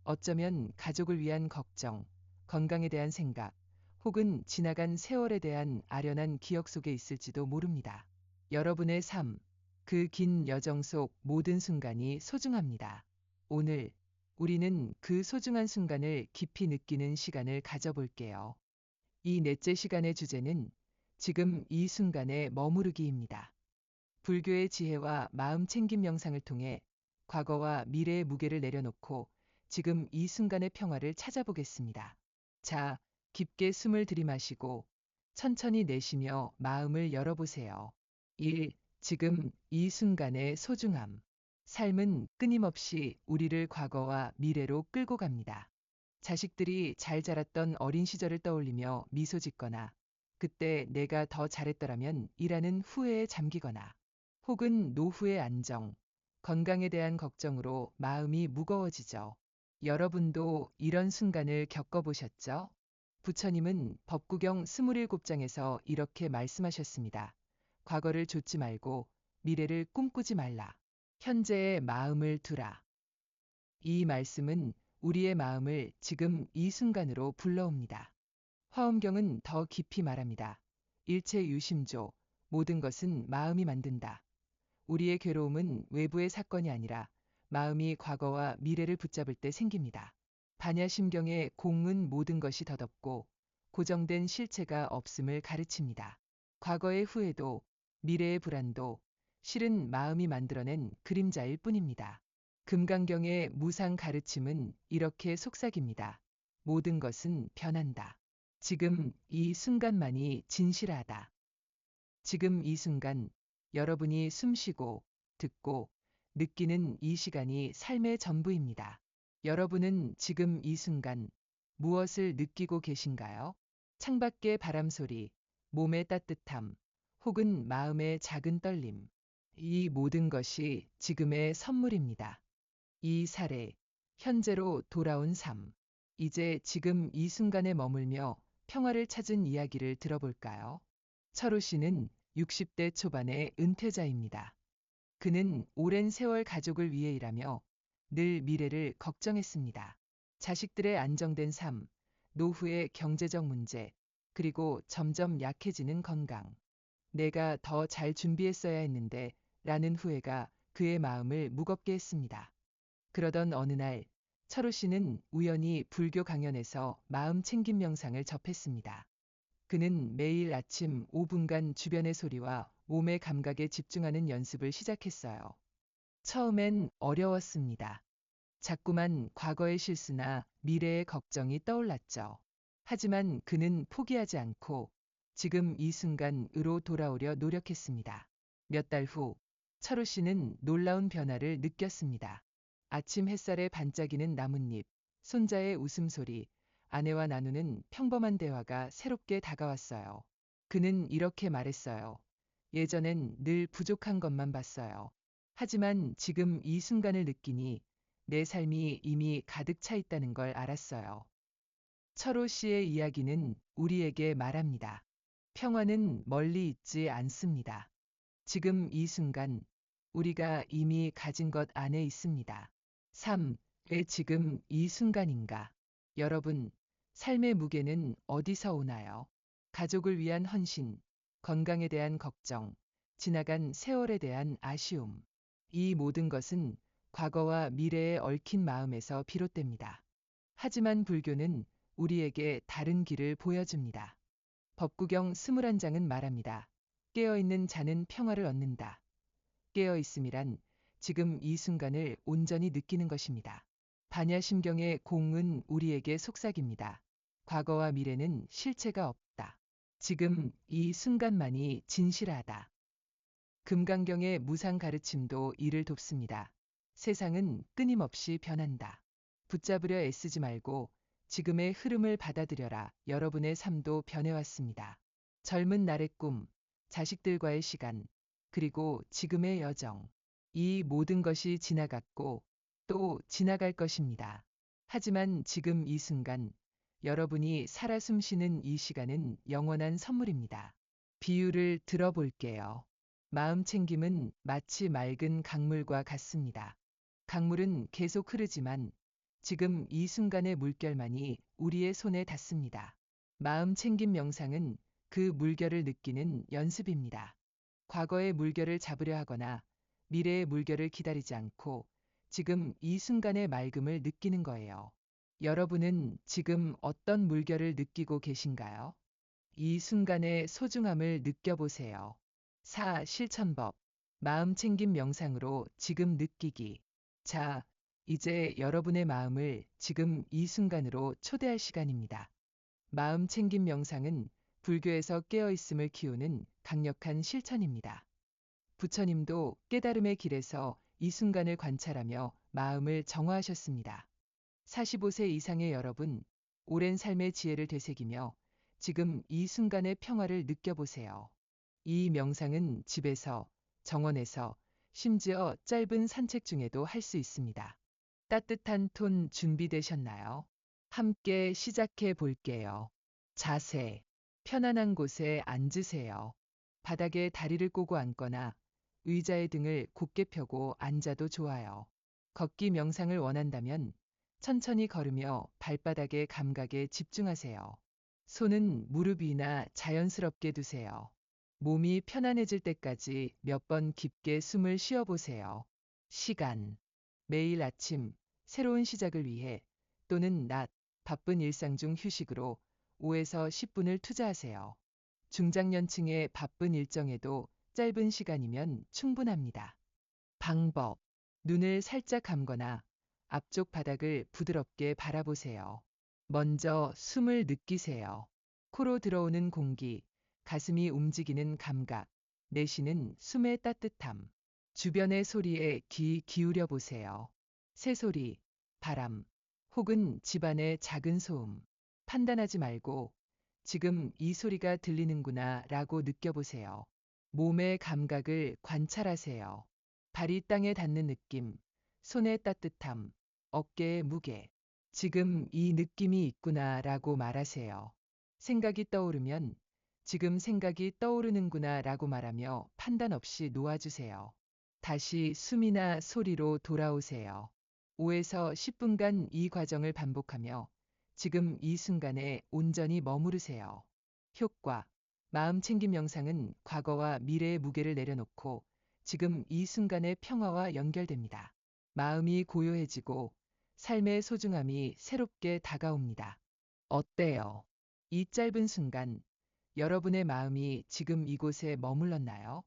Speaker 1: 어쩌면 가족을 위한 걱정, 건강에 대한 생각, 혹은 지나간 세월에 대한 아련한 기억 속에 있을지도 모릅니다. 여러분의 삶, 그 긴 여정 속 모든 순간이 소중합니다. 오늘 우리는 그 소중한 순간을 깊이 느끼는 시간을 가져볼게요. 이 넷째 시간의 주제는 지금 이 순간에 머무르기입니다. 불교의 지혜와 마음 챙김 명상을 통해 과거와 미래의 무게를 내려놓고 지금 이 순간의 평화를 찾아보겠습니다. 자, 깊게 숨을 들이마시고 천천히 내쉬며 마음을 열어보세요. 1. 지금 이 순간의 소중함. 삶은 끊임없이 우리를 과거와 미래로 끌고 갑니다. 자식들이 잘 자랐던 어린 시절을 떠올리며 미소 짓거나 그때 내가 더 잘했더라면 이라는 후회에 잠기거나 혹은 노후의 안정, 건강에 대한 걱정으로 마음이 무거워지죠. 여러분도 이런 순간을 겪어보셨죠? 부처님은 법구경 27장에서 이렇게 말씀하셨습니다. 과거를 좇지 말고 미래를 꿈꾸지 말라. 현재의 마음을 두라. 이 말씀은 우리의 마음을 지금 이 순간으로 불러옵니다. 화엄경은 더 깊이 말합니다. 일체 유심조, 모든 것은 마음이 만든다. 우리의 괴로움은 외부의 사건이 아니라 마음이 과거와 미래를 붙잡을 때 생깁니다. 반야심경의 공은 모든 것이 덧없고 고정된 실체가 없음을 가르칩니다. 과거의 후회도 미래의 불안도 실은 마음이 만들어낸 그림자일 뿐입니다. 금강경의 무상 가르침은 이렇게 속삭입니다. 모든 것은 변한다. 지금 이 순간만이 진실하다. 지금 이 순간 여러분이 숨쉬고 듣고 느끼는 이 시간이 삶의 전부입니다. 여러분은 지금 이 순간 무엇을 느끼고 계신가요? 창밖의 바람 소리, 몸의 따뜻함, 혹은 마음의 작은 떨림. 이 모든 것이 지금의 선물입니다. 이 사례, 현재로 돌아온 삶. 이제 지금 이 순간에 머물며 평화를 찾은 이야기를 들어볼까요? 철우 씨는 60대 초반의 은퇴자입니다. 그는 오랜 세월 가족을 위해 일하며 늘 미래를 걱정했습니다. 자식들의 안정된 삶, 노후의 경제적 문제, 그리고 점점 약해지는 건강. 내가 더 잘 준비했어야 했는데 라는 후회가 그의 마음을 무겁게 했습니다. 그러던 어느 날 철우 씨는 우연히 불교 강연에서 마음 챙김 명상을 접했습니다. 그는 매일 아침 5분간 주변의 소리와 몸의 감각에 집중하는 연습을 시작했어요. 처음엔 어려웠습니다. 자꾸만 과거의 실수나 미래의 걱정이 떠올랐죠. 하지만 그는 포기하지 않고 지금 이 순간으로 돌아오려 노력했습니다. 몇 달 후, 철우 씨는 놀라운 변화를 느꼈습니다. 아침 햇살에 반짝이는 나뭇잎, 손자의 웃음소리, 아내와 나누는 평범한 대화가 새롭게 다가왔어요. 그는 이렇게 말했어요. 예전엔 늘 부족한 것만 봤어요. 하지만 지금 이 순간을 느끼니 내 삶이 이미 가득 차 있다는 걸 알았어요. 철호 씨의 이야기는 우리에게 말합니다. 평화는 멀리 있지 않습니다. 지금 이 순간 우리가 이미 가진 것 안에 있습니다. 3. 왜 지금 이 순간인가? 여러분, 삶의 무게는 어디서 오나요? 가족을 위한 헌신, 건강에 대한 걱정, 지나간 세월에 대한 아쉬움. 이 모든 것은 과거와 미래에 얽힌 마음에서 비롯됩니다. 하지만 불교는 우리에게 다른 길을 보여줍니다. 법구경 21장은 말합니다. 깨어있는 자는 평화를 얻는다. 깨어있음이란 지금 이 순간을 온전히 느끼는 것입니다. 반야심경의 공은 우리에게 속삭입니다. 과거와 미래는 실체가 없다. 지금 이 순간만이 진실하다. 금강경의 무상 가르침도 이를 돕습니다. 세상은 끊임없이 변한다. 붙잡으려 애쓰지 말고 지금의 흐름을 받아들여라. 여러분의 삶도 변해왔습니다. 젊은 날의 꿈, 자식들과의 시간, 그리고 지금의 여정. 이 모든 것이 지나갔고 또 지나갈 것입니다. 하지만 지금 이 순간, 여러분이 살아 숨쉬는 이 시간은 영원한 선물입니다. 비유를 들어볼게요. 마음 챙김은 마치 맑은 강물과 같습니다. 강물은 계속 흐르지만 지금 이 순간의 물결만이 우리의 손에 닿습니다. 마음 챙김 명상은 그 물결을 느끼는 연습입니다. 과거의 물결을 잡으려 하거나 미래의 물결을 기다리지 않고 지금 이 순간의 맑음을 느끼는 거예요. 여러분은 지금 어떤 물결을 느끼고 계신가요? 이 순간의 소중함을 느껴보세요. 4. 실천법. 마음 챙김 명상으로 지금 느끼기. 자, 이제 여러분의 마음을 지금 이 순간으로 초대할 시간입니다. 마음 챙김 명상은 불교에서 깨어있음을 키우는 강력한 실천입니다. 부처님도 깨달음의 길에서 이 순간을 관찰하며 마음을 정화하셨습니다. 45세 이상의 여러분, 오랜 삶의 지혜를 되새기며 지금 이 순간의 평화를 느껴보세요. 이 명상은 집에서, 정원에서, 심지어 짧은 산책 중에도 할 수 있습니다. 따뜻한 톤 준비되셨나요? 함께 시작해 볼게요. 자세. 편안한 곳에 앉으세요. 바닥에 다리를 꼬고 앉거나 의자의 등을 곧게 펴고 앉아도 좋아요. 걷기 명상을 원한다면 천천히 걸으며 발바닥의 감각에 집중하세요. 손은 무릎 위나 자연스럽게 두세요. 몸이 편안해질 때까지 몇 번 깊게 숨을 쉬어보세요. 시간. 매일 아침, 새로운 시작을 위해 또는 낮, 바쁜 일상 중 휴식으로 5에서 10분을 투자하세요. 중장년층의 바쁜 일정에도 짧은 시간이면 충분합니다. 방법. 눈을 살짝 감거나 앞쪽 바닥을 부드럽게 바라보세요. 먼저 숨을 느끼세요. 코로 들어오는 공기, 가슴이 움직이는 감각, 내쉬는 숨의 따뜻함. 주변의 소리에 귀 기울여 보세요. 새소리, 바람, 혹은 집안의 작은 소음. 판단하지 말고 지금 이 소리가 들리는구나 라고 느껴보세요. 몸의 감각을 관찰하세요. 발이 땅에 닿는 느낌, 손의 따뜻함, 어깨의 무게. 지금 이 느낌이 있구나 라고 말하세요. 생각이 떠오르면 지금 생각이 떠오르는구나 라고 말하며 판단 없이 놓아주세요. 다시 숨이나 소리로 돌아오세요. 5에서 10분간 이 과정을 반복하며 지금 이 순간에 온전히 머무르세요. 효과. 마음 챙김 명상은 과거와 미래의 무게를 내려놓고 지금 이 순간의 평화와 연결됩니다. 마음이 고요해지고 삶의 소중함이 새롭게 다가옵니다. 어때요? 이 짧은 순간, 여러분의 마음이 지금 이곳에 머물렀나요?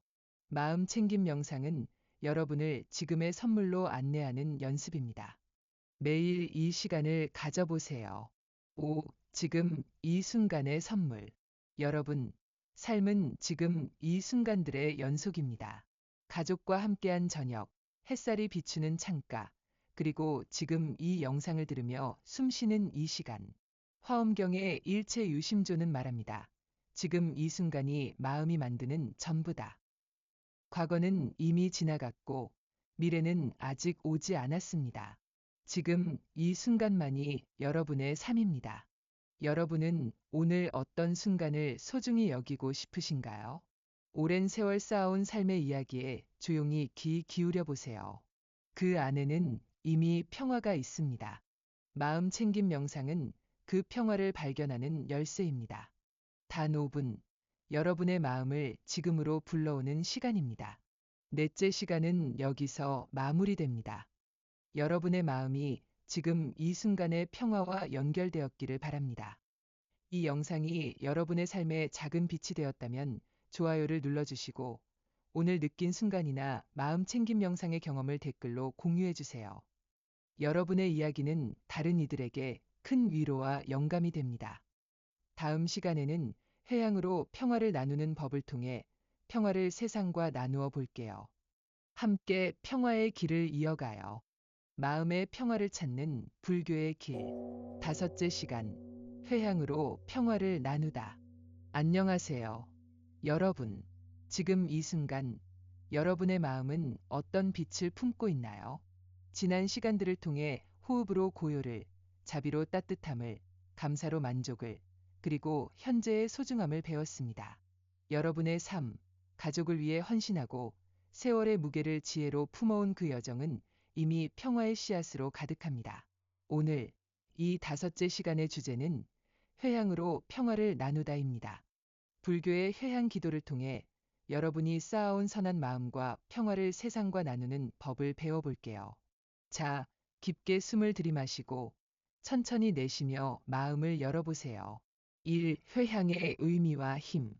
Speaker 1: 마음 챙김 명상은 여러분을 지금의 선물로 안내하는 연습입니다. 매일 이 시간을 가져보세요. 5. 지금 이 순간의 선물. 여러분, 삶은 지금 이 순간들의 연속입니다. 가족과 함께한 저녁, 햇살이 비추는 창가, 그리고 지금 이 영상을 들으며 숨쉬는 이 시간. 화엄경의 일체 유심조는 말합니다. 지금 이 순간이 마음이 만드는 전부다. 과거는 이미 지나갔고 미래는 아직 오지 않았습니다. 지금 이 순간만이 여러분의 삶입니다. 여러분은 오늘 어떤 순간을 소중히 여기고 싶으신가요? 오랜 세월 쌓아온 삶의 이야기에 조용히 귀 기울여 보세요. 그 안에는 이미 평화가 있습니다. 마음 챙김 명상은 그 평화를 발견하는 열쇠입니다. 단 5분, 여러분의 마음을 지금으로 불러오는 시간입니다. 넷째 시간은 여기서 마무리됩니다. 여러분의 마음이 지금 이 순간의 평화와 연결되었기를 바랍니다. 이 영상이 여러분의 삶에 작은 빛이 되었다면 좋아요를 눌러주시고 오늘 느낀 순간이나 마음 챙김 명상의 경험을 댓글로 공유해주세요. 여러분의 이야기는 다른 이들에게 큰 위로와 영감이 됩니다. 다음 시간에는 회양으로 평화를 나누는 법을 통해 평화를 세상과 나누어 볼게요. 함께 평화의 길을 이어가요. 마음의 평화를 찾는 불교의 길. 다섯째 시간. 회향으로 평화를 나누다. 안녕하세요. 여러분. 지금 이 순간 여러분의 마음은 어떤 빛을 품고 있나요? 지난 시간들을 통해 호흡으로 고요를, 자비로 따뜻함을, 감사로 만족을, 그리고 현재의 소중함을 배웠습니다. 여러분의 삶, 가족을 위해 헌신하고 세월의 무게를 지혜로 품어온 그 여정은 이미 평화의 씨앗으로 가득합니다. 오늘 이 다섯째 시간의 주제는 회향으로 평화를 나누다입니다. 불교의 회향 기도를 통해 여러분이 쌓아온 선한 마음과 평화를 세상과 나누는 법을 배워볼게요. 자, 깊게 숨을 들이마시고 천천히 내쉬며 마음을 열어보세요. 1. 회향의 의미와 힘.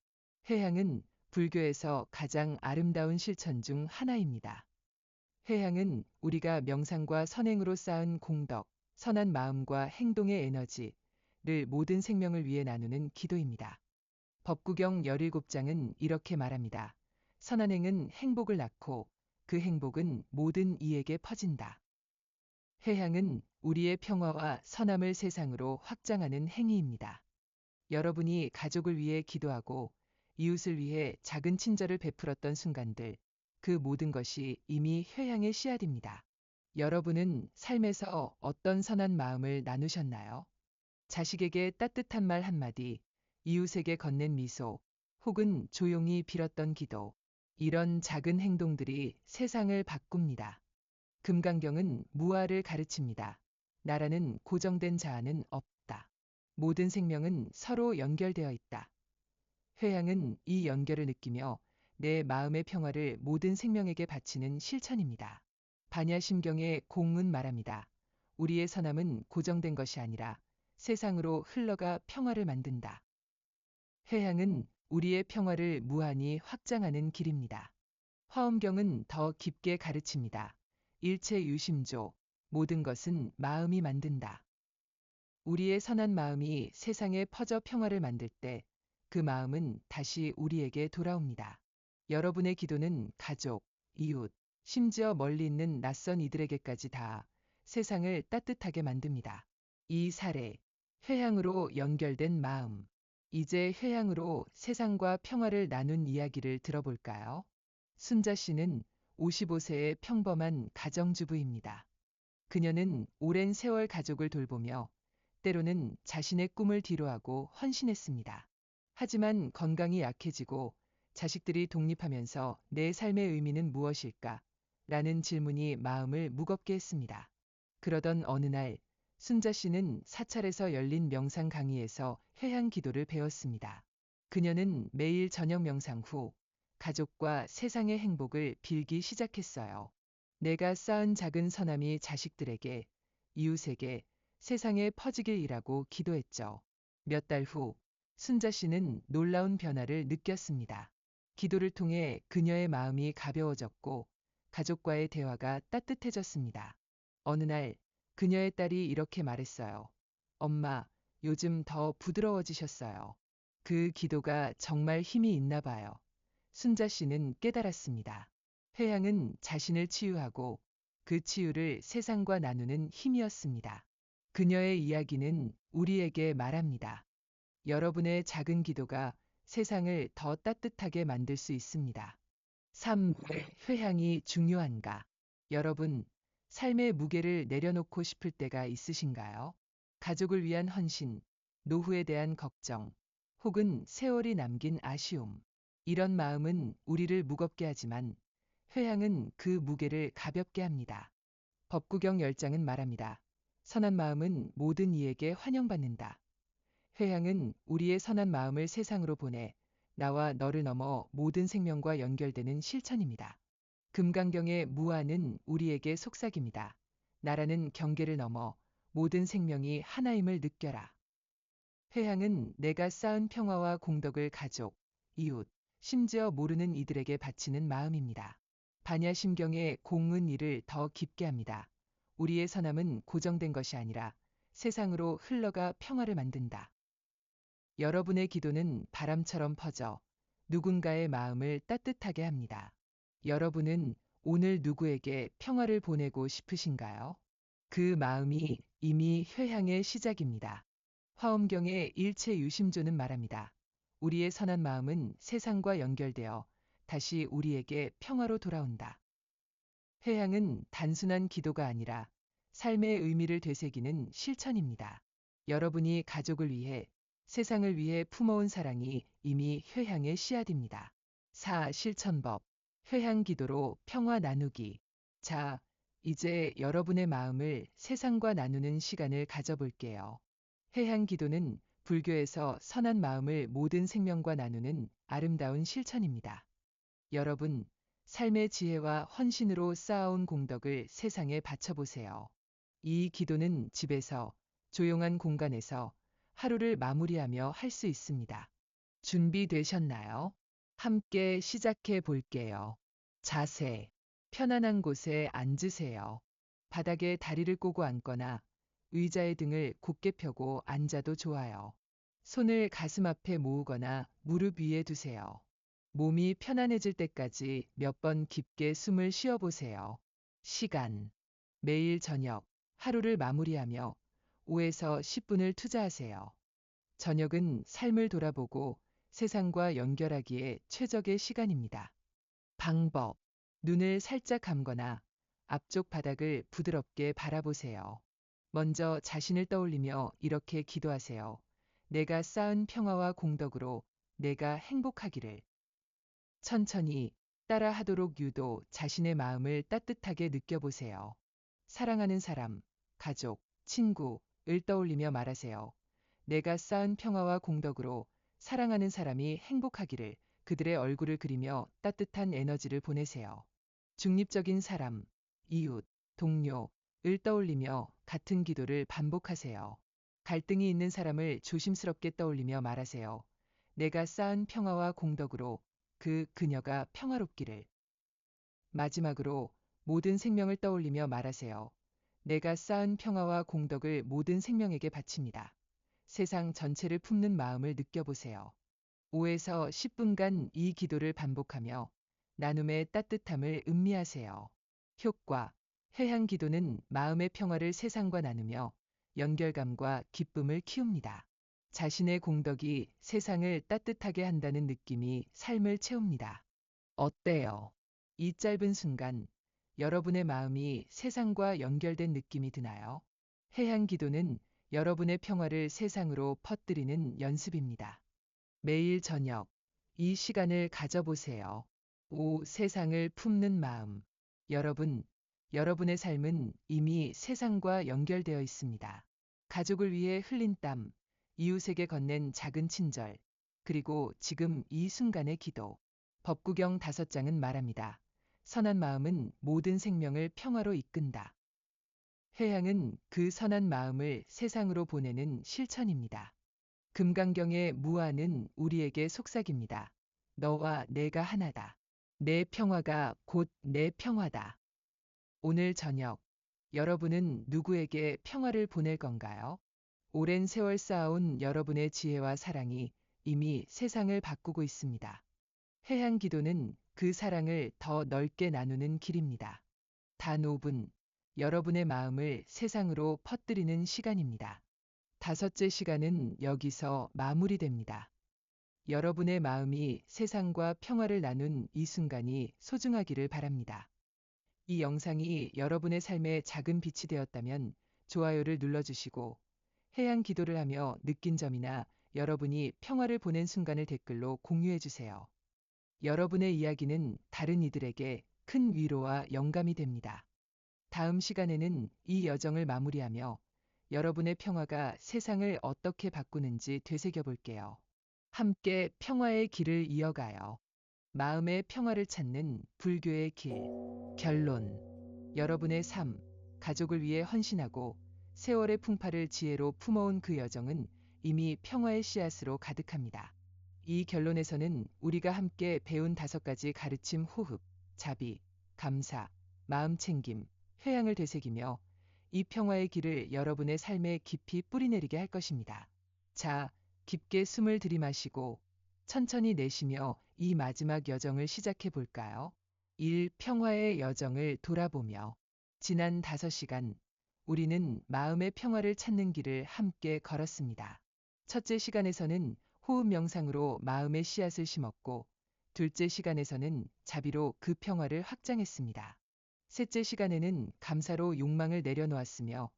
Speaker 1: 회향은 불교에서 가장 아름다운 실천 중 하나입니다. 회향은 우리가 명상과 선행으로 쌓은 공덕, 선한 마음과 행동의 에너지를 모든 생명을 위해 나누는 기도입니다. 법구경 17장은 이렇게 말합니다. 선한 행은 행복을 낳고 그 행복은 모든 이에게 퍼진다. 회향은 우리의 평화와 선함을 세상으로 확장하는 행위입니다. 여러분이 가족을 위해 기도하고 이웃을 위해 작은 친절을 베풀었던 순간들, 그 모든 것이 이미 회향의 씨앗입니다. 여러분은 삶에서 어떤 선한 마음을 나누셨나요? 자식에게 따뜻한 말 한마디, 이웃에게 건넨 미소, 혹은 조용히 빌었던 기도. 이런 작은 행동들이 세상을 바꿉니다. 금강경은 무아를 가르칩니다. 나라는 고정된 자아는 없다. 모든 생명은 서로 연결되어 있다. 회향은 이 연결을 느끼며 내 마음의 평화를 모든 생명에게 바치는 실천입니다. 반야심경의 공은 말합니다. 우리의 선함은 고정된 것이 아니라 세상으로 흘러가 평화를 만든다. 회향은 우리의 평화를 무한히 확장하는 길입니다. 화엄경은 더 깊게 가르칩니다. 일체 유심조, 모든 것은 마음이 만든다. 우리의 선한 마음이 세상에 퍼져 평화를 만들 때 그 마음은 다시 우리에게 돌아옵니다. 여러분의 기도는 가족, 이웃, 심지어 멀리 있는 낯선 이들에게까지 다 세상을 따뜻하게 만듭니다. 이 사례, 회향으로 연결된 마음. 이제 회향으로 세상과 평화를 나눈 이야기를 들어볼까요? 순자 씨는 55세의 평범한 가정주부입니다. 그녀는 오랜 세월 가족을 돌보며 때로는 자신의 꿈을 뒤로하고 헌신했습니다. 하지만 건강이 약해지고 자식들이 독립하면서 내 삶의 의미는 무엇일까? 라는 질문이 마음을 무겁게 했습니다. 그러던 어느 날, 순자 씨는 사찰에서 열린 명상 강의에서 회향 기도를 배웠습니다. 그녀는 매일 저녁 명상 후 가족과 세상의 행복을 빌기 시작했어요. 내가 쌓은 작은 선함이 자식들에게, 이웃에게, 세상에 퍼지길이라고 기도했죠. 몇 달 후, 순자 씨는 놀라운 변화를 느꼈습니다. 기도를 통해 그녀의 마음이 가벼워졌고 가족과의 대화가 따뜻해졌습니다. 어느 날 그녀의 딸이 이렇게 말했어요. 엄마, 요즘 더 부드러워지셨어요. 그 기도가 정말 힘이 있나 봐요. 순자 씨는 깨달았습니다. 회향은 자신을 치유하고 그 치유를 세상과 나누는 힘이었습니다. 그녀의 이야기는 우리에게 말합니다. 여러분의 작은 기도가 세상을 더 따뜻하게 만들 수 있습니다. 3. 왜 회향이 중요한가? 여러분, 삶의 무게를 내려놓고 싶을 때가 있으신가요? 가족을 위한 헌신, 노후에 대한 걱정, 혹은 세월이 남긴 아쉬움. 이런 마음은 우리를 무겁게 하지만 회향은 그 무게를 가볍게 합니다. 법구경 10장은 말합니다. 선한 마음은 모든 이에게 환영받는다. 회향은 우리의 선한 마음을 세상으로 보내 나와 너를 넘어 모든 생명과 연결되는 실천입니다. 금강경의 무아는 우리에게 속삭입니다. 나라는 경계를 넘어 모든 생명이 하나임을 느껴라. 회향은 내가 쌓은 평화와 공덕을 가족, 이웃, 심지어 모르는 이들에게 바치는 마음입니다. 반야심경의 공은 이를 더 깊게 합니다. 우리의 선함은 고정된 것이 아니라 세상으로 흘러가 평화를 만든다. 여러분의 기도는 바람처럼 퍼져 누군가의 마음을 따뜻하게 합니다. 여러분은 오늘 누구에게 평화를 보내고 싶으신가요? 그 마음이 이미 회향의 시작입니다. 화엄경의 일체유심조는 말합니다. 우리의 선한 마음은 세상과 연결되어 다시 우리에게 평화로 돌아온다. 회향은 단순한 기도가 아니라 삶의 의미를 되새기는 실천입니다. 여러분이 가족을 위해, 세상을 위해 품어온 사랑이 이미 회향의 씨앗입니다. 4. 실천법. 회향 기도로 평화 나누기. 자, 이제 여러분의 마음을 세상과 나누는 시간을 가져볼게요. 회향 기도는 불교에서 선한 마음을 모든 생명과 나누는 아름다운 실천입니다. 여러분, 삶의 지혜와 헌신으로 쌓아온 공덕을 세상에 바쳐보세요. 이 기도는 집에서, 조용한 공간에서 하루를 마무리하며 할 수 있습니다. 준비되셨나요? 함께 시작해 볼게요. 자세. 편안한 곳에 앉으세요. 바닥에 다리를 꼬고 앉거나 의자의 등을 곧게 펴고 앉아도 좋아요. 손을 가슴 앞에 모으거나 무릎 위에 두세요. 몸이 편안해질 때까지 몇 번 깊게 숨을 쉬어보세요. 시간. 매일 저녁, 하루를 마무리하며 5에서 10분을 투자하세요. 저녁은 삶을 돌아보고 세상과 연결하기에 최적의 시간입니다. 방법. 눈을 살짝 감거나 앞쪽 바닥을 부드럽게 바라보세요. 먼저 자신을 떠올리며 이렇게 기도하세요. 내가 쌓은 평화와 공덕으로 내가 행복하기를. 천천히 따라 하도록 유도 자신의 마음을 따뜻하게 느껴보세요. 사랑하는 사람, 가족, 친구를 떠올리며 말하세요. 내가 쌓은 평화와 공덕으로 사랑하는 사람이 행복하기를. 그들의 얼굴을 그리며 따뜻한 에너지를 보내세요. 중립적인 사람, 이웃, 동료를 떠올리며 같은 기도를 반복하세요. 갈등이 있는 사람을 조심스럽게 떠올리며 말하세요. 내가 쌓은 평화와 공덕으로 그녀가 평화롭기를. 마지막으로 모든 생명을 떠올리며 말하세요. 내가 쌓은 평화와 공덕을 모든 생명에게 바칩니다. 세상 전체를 품는 마음을 느껴보세요. 5에서 10분간 이 기도를 반복하며 나눔의 따뜻함을 음미하세요. 효과. 회향 기도는 마음의 평화를 세상과 나누며 연결감과 기쁨을 키웁니다. 자신의 공덕이 세상을 따뜻하게 한다는 느낌이 삶을 채웁니다. 어때요? 이 짧은 순간 여러분의 마음이 세상과 연결된 느낌이 드나요? 회향 기도는 여러분의 평화를 세상으로 퍼뜨리는 연습입니다. 매일 저녁 이 시간을 가져보세요. 5. 세상을 품는 마음. 여러분, 여러분의 삶은 이미 세상과 연결되어 있습니다. 가족을 위해 흘린 땀, 이웃에게 건넨 작은 친절, 그리고 지금 이 순간의 기도. 법구경 5장은 말합니다. 선한 마음은 모든 생명을 평화로 이끈다. 회향은 그 선한 마음을 세상으로 보내는 실천입니다. 금강경의 무아는 우리에게 속삭입니다. 너와 내가 하나다. 내 평화가 곧 내 평화다. 오늘 저녁, 여러분은 누구에게 평화를 보낼 건가요? 오랜 세월 쌓아온 여러분의 지혜와 사랑이 이미 세상을 바꾸고 있습니다. 회향 기도는 그 사랑을 더 넓게 나누는 길입니다. 단 5분, 여러분의 마음을 세상으로 퍼뜨리는 시간입니다. 5째 시간은 여기서 마무리됩니다. 여러분의 마음이 세상과 평화를 나눈 이 순간이 소중하기를 바랍니다. 이 영상이 여러분의 삶에 작은 빛이 되었다면 좋아요를 눌러주시고 회향 기도를 하며 느낀 점이나 여러분이 평화를 보낸 순간을 댓글로 공유해주세요. 여러분의 이야기는 다른 이들에게 큰 위로와 영감이 됩니다. 다음 시간에는 이 여정을 마무리하며 여러분의 평화가 세상을 어떻게 바꾸는지 되새겨 볼게요. 함께 평화의 길을 이어가요. 마음의 평화를 찾는 불교의 길. 결론. 여러분의 삶, 가족을 위해 헌신하고 세월의 풍파를 지혜로 품어온 그 여정은 이미 평화의 씨앗으로 가득합니다. 이 결론에서는 우리가 함께 배운 5가지 가르침 호흡, 자비, 감사, 마음 챙김, 회양을 되새기며 이 평화의 길을 여러분의 삶에 깊이 뿌리내리게 할 것입니다. 자, 깊게 숨을 들이마시고 천천히 내쉬며 이 마지막 여정을 시작해 볼까요? 1. 평화의 여정을 돌아보며 지난 5시간 우리는 마음의 평화를 찾는 길을 함께 걸었습니다. 첫째 시간에서는 호흡 명상으로 마음의 씨앗을 심었고 둘째 시간에서는 자비로 그 평화를 확장했습니다. 셋째 시간에는 감사로 욕망을 내려놓았으며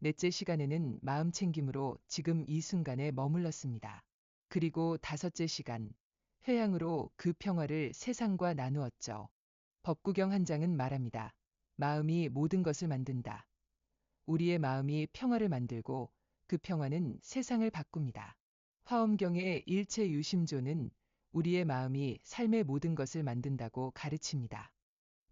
Speaker 1: 넷째 시간에는 마음 챙김으로 지금 이 순간에 머물렀습니다. 그리고 5째 시간, 회양으로 그 평화를 세상과 나누었죠. 법구경 한 장은 말합니다. 마음이 모든 것을 만든다. 우리의 마음이 평화를 만들고 그 평화는 세상을 바꿉니다. 화엄경의 일체유심조는 우리의 마음이 삶의 모든 것을 만든다고 가르칩니다.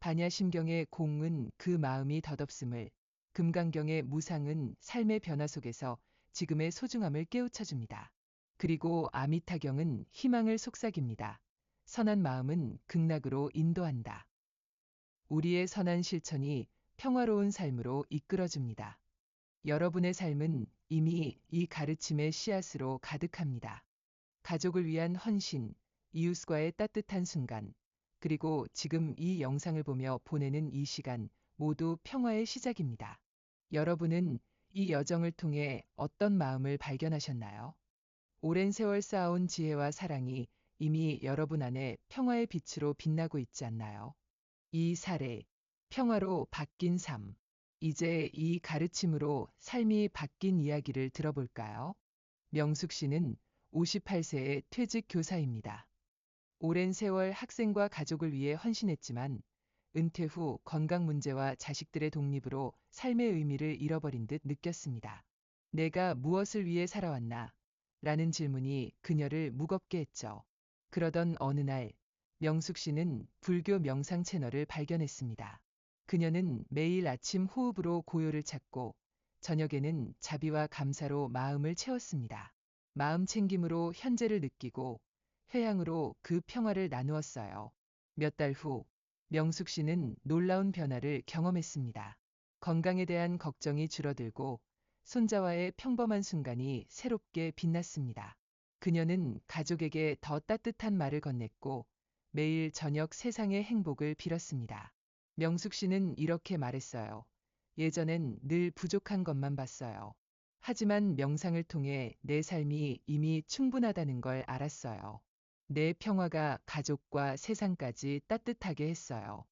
Speaker 1: 반야심경의 공은 그 마음이 덧없음을, 금강경의 무상은 삶의 변화 속에서 지금의 소중함을 깨우쳐줍니다. 그리고 아미타경은 희망을 속삭입니다. 선한 마음은 극락으로 인도한다. 우리의 선한 실천이 평화로운 삶으로 이끌어줍니다. 여러분의 삶은 이미 이 가르침의 씨앗으로 가득합니다. 가족을 위한 헌신, 이웃과의 따뜻한 순간, 그리고 지금 이 영상을 보며 보내는 이 시간 모두 평화의 시작입니다. 여러분은 이 여정을 통해 어떤 마음을 발견하셨나요? 오랜 세월 쌓아온 지혜와 사랑이 이미 여러분 안에 평화의 빛으로 빛나고 있지 않나요? 이 사례, 평화로 바뀐 삶. 이제 이 가르침으로 삶이 바뀐 이야기를 들어볼까요? 명숙 씨는 58세의 퇴직 교사입니다. 오랜 세월 학생과 가족을 위해 헌신했지만 은퇴 후 건강 문제와 자식들의 독립으로 삶의 의미를 잃어버린 듯 느꼈습니다. 내가 무엇을 위해 살아왔나? 라는 질문이 그녀를 무겁게 했죠. 그러던 어느 날 명숙 씨는 불교 명상 채널을 발견했습니다. 그녀는 매일 아침 호흡으로 고요를 찾고 저녁에는 자비와 감사로 마음을 채웠습니다. 마음 챙김으로 현재를 느끼고 회양으로 그 평화를 나누었어요. 몇 달 후 명숙 씨는 놀라운 변화를 경험했습니다. 건강에 대한 걱정이 줄어들고 손자와의 평범한 순간이 새롭게 빛났습니다. 그녀는 가족에게 더 따뜻한 말을 건넸고 매일 저녁 세상의 행복을 빌었습니다. 명숙 씨는 이렇게 말했어요. 예전엔 늘 부족한 것만 봤어요. 하지만 명상을 통해 내 삶이 이미 충분하다는 걸 알았어요. 내 평화가 가족과 세상까지 따뜻하게 했어요.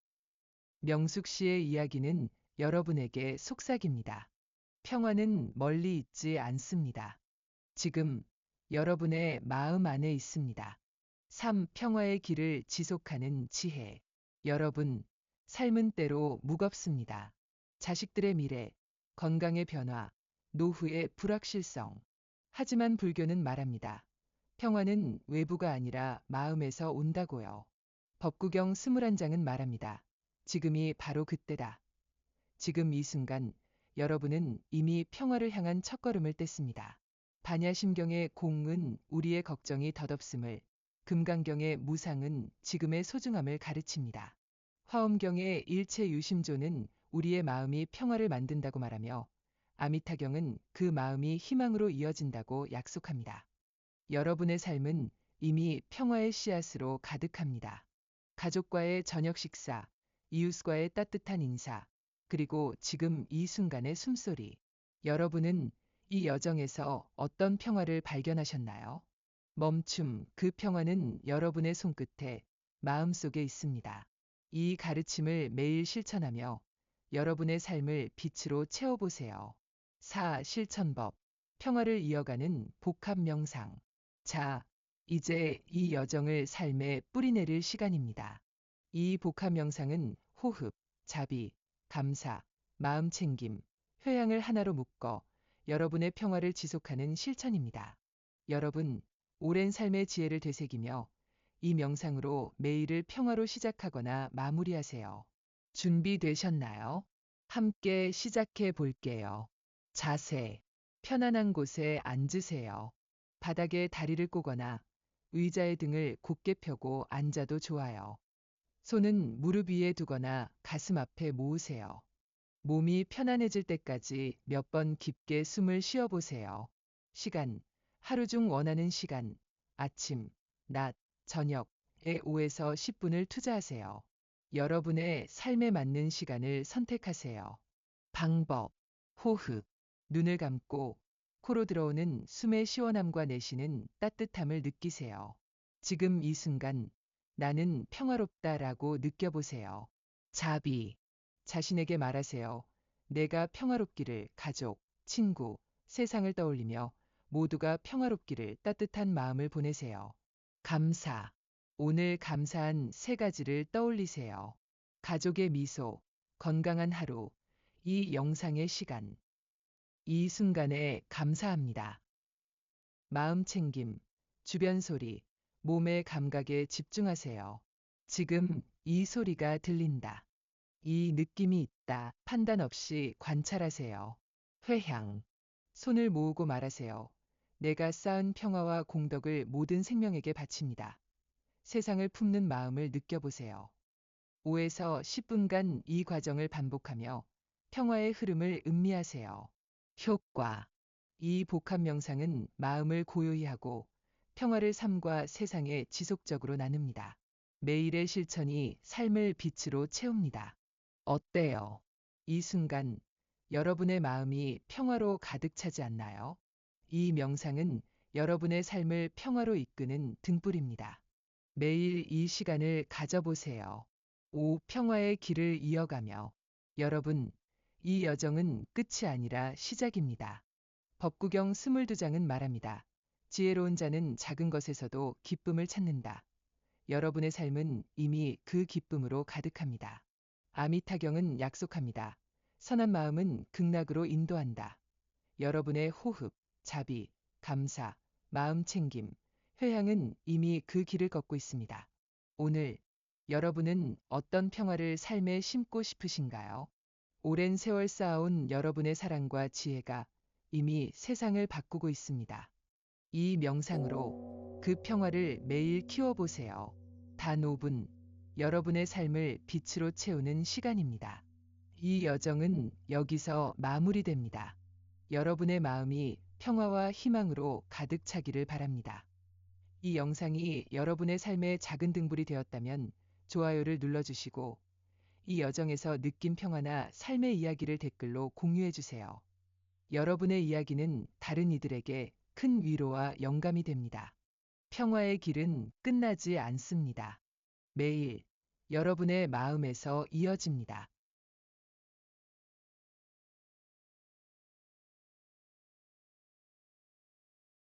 Speaker 1: 명숙 씨의 이야기는 여러분에게 속삭입니다. 평화는 멀리 있지 않습니다. 지금 여러분의 마음 안에 있습니다. 3. 평화의 길을 지속하는 지혜. 여러분, 삶은 때로 무겁습니다. 자식들의 미래, 건강의 변화, 노후의 불확실성. 하지만 불교는 말합니다. 평화는 외부가 아니라 마음에서 온다고요. 법구경 21장은 말합니다. 지금이 바로 그때다. 지금 이 순간 여러분은 이미 평화를 향한 첫걸음을 뗐습니다. 반야심경의 공은 우리의 걱정이 덧없음을, 금강경의 무상은 지금의 소중함을 가르칩니다. 화엄경의 일체유심조는 우리의 마음이 평화를 만든다고 말하며 아미타경은 그 마음이 희망으로 이어진다고 약속합니다. 여러분의 삶은 이미 평화의 씨앗으로 가득합니다. 가족과의 저녁 식사, 이웃과의 따뜻한 인사, 그리고 지금 이 순간의 숨소리. 여러분은 이 여정에서 어떤 평화를 발견하셨나요? 멈춤, 그 평화는 여러분의 손끝에, 마음속에 있습니다. 이 가르침을 매일 실천하며 여러분의 삶을 빛으로 채워보세요. 4. 실천법. 평화를 이어가는 복합 명상. 자, 이제 이 여정을 삶에 뿌리내릴 시간입니다. 이 복합 명상은 호흡, 자비, 감사, 마음 챙김, 회양을 하나로 묶어 여러분의 평화를 지속하는 실천입니다. 여러분, 오랜 삶의 지혜를 되새기며 이 명상으로 매일을 평화로 시작하거나 마무리하세요. 준비되셨나요? 함께 시작해 볼게요. 자세. 편안한 곳에 앉으세요. 바닥에 다리를 꼬거나 의자에 등을 곧게 펴고 앉아도 좋아요. 손은 무릎 위에 두거나 가슴 앞에 모으세요. 몸이 편안해질 때까지 몇 번 깊게 숨을 쉬어 보세요. 시간. 하루 중 원하는 시간. 아침, 낮, 저녁에 5에서 10분을 투자하세요. 여러분의 삶에 맞는 시간을 선택하세요. 방법. 호흡. 눈을 감고 코로 들어오는 숨의 시원함과 내쉬는 따뜻함을 느끼세요. 지금 이 순간 나는 평화롭다라고 느껴보세요. 자비. 자신에게 말하세요. 내가 평화롭기를. 가족, 친구, 세상을 떠올리며 모두가 평화롭기를. 따뜻한 마음을 보내세요. 감사. 오늘 감사한 세 가지를 떠올리세요. 가족의 미소, 건강한 하루, 이 영상의 시간. 이 순간에 감사합니다. 마음 챙김, 주변 소리, 몸의 감각에 집중하세요. 지금 이 소리가 들린다. 이 느낌이 있다. 판단 없이 관찰하세요. 회향. 손을 모으고 말하세요. 내가 쌓은 평화와 공덕을 모든 생명에게 바칩니다. 세상을 품는 마음을 느껴보세요. 5에서 10분간 이 과정을 반복하며 평화의 흐름을 음미하세요. 효과. 이 복합 명상은 마음을 고요히 하고 평화를 삶과 세상에 지속적으로 나눕니다. 매일의 실천이 삶을 빛으로 채웁니다. 어때요? 이 순간 여러분의 마음이 평화로 가득 차지 않나요? 이 명상은 여러분의 삶을 평화로 이끄는 등불입니다. 매일 이 시간을 가져보세요. 평화의 길을 이어가며. 여러분, 이 여정은 끝이 아니라 시작입니다. 법구경 22장은 말합니다. 지혜로운 자는 작은 것에서도 기쁨을 찾는다. 여러분의 삶은 이미 그 기쁨으로 가득합니다. 아미타경은 약속합니다. 선한 마음은 극락으로 인도한다. 여러분의 호흡, 자비, 감사, 마음 챙김, 회향은 이미 그 길을 걷고 있습니다. 오늘 여러분은 어떤 평화를 삶에 심고 싶으신가요? 오랜 세월 쌓아온 여러분의 사랑과 지혜가 이미 세상을 바꾸고 있습니다. 이 명상으로 그 평화를 매일 키워보세요. 단 5분, 여러분의 삶을 빛으로 채우는 시간입니다. 이 여정은 여기서 마무리됩니다. 여러분의 마음이 평화와 희망으로 가득 차기를 바랍니다. 이 영상이 여러분의 삶의 작은 등불이 되었다면 좋아요를 눌러주시고 이 여정에서 느낀 평화나 삶의 이야기를 댓글로 공유해주세요. 여러분의 이야기는 다른 이들에게 큰 위로와 영감이 됩니다. 평화의 길은 끝나지 않습니다. 매일 여러분의 마음에서 이어집니다.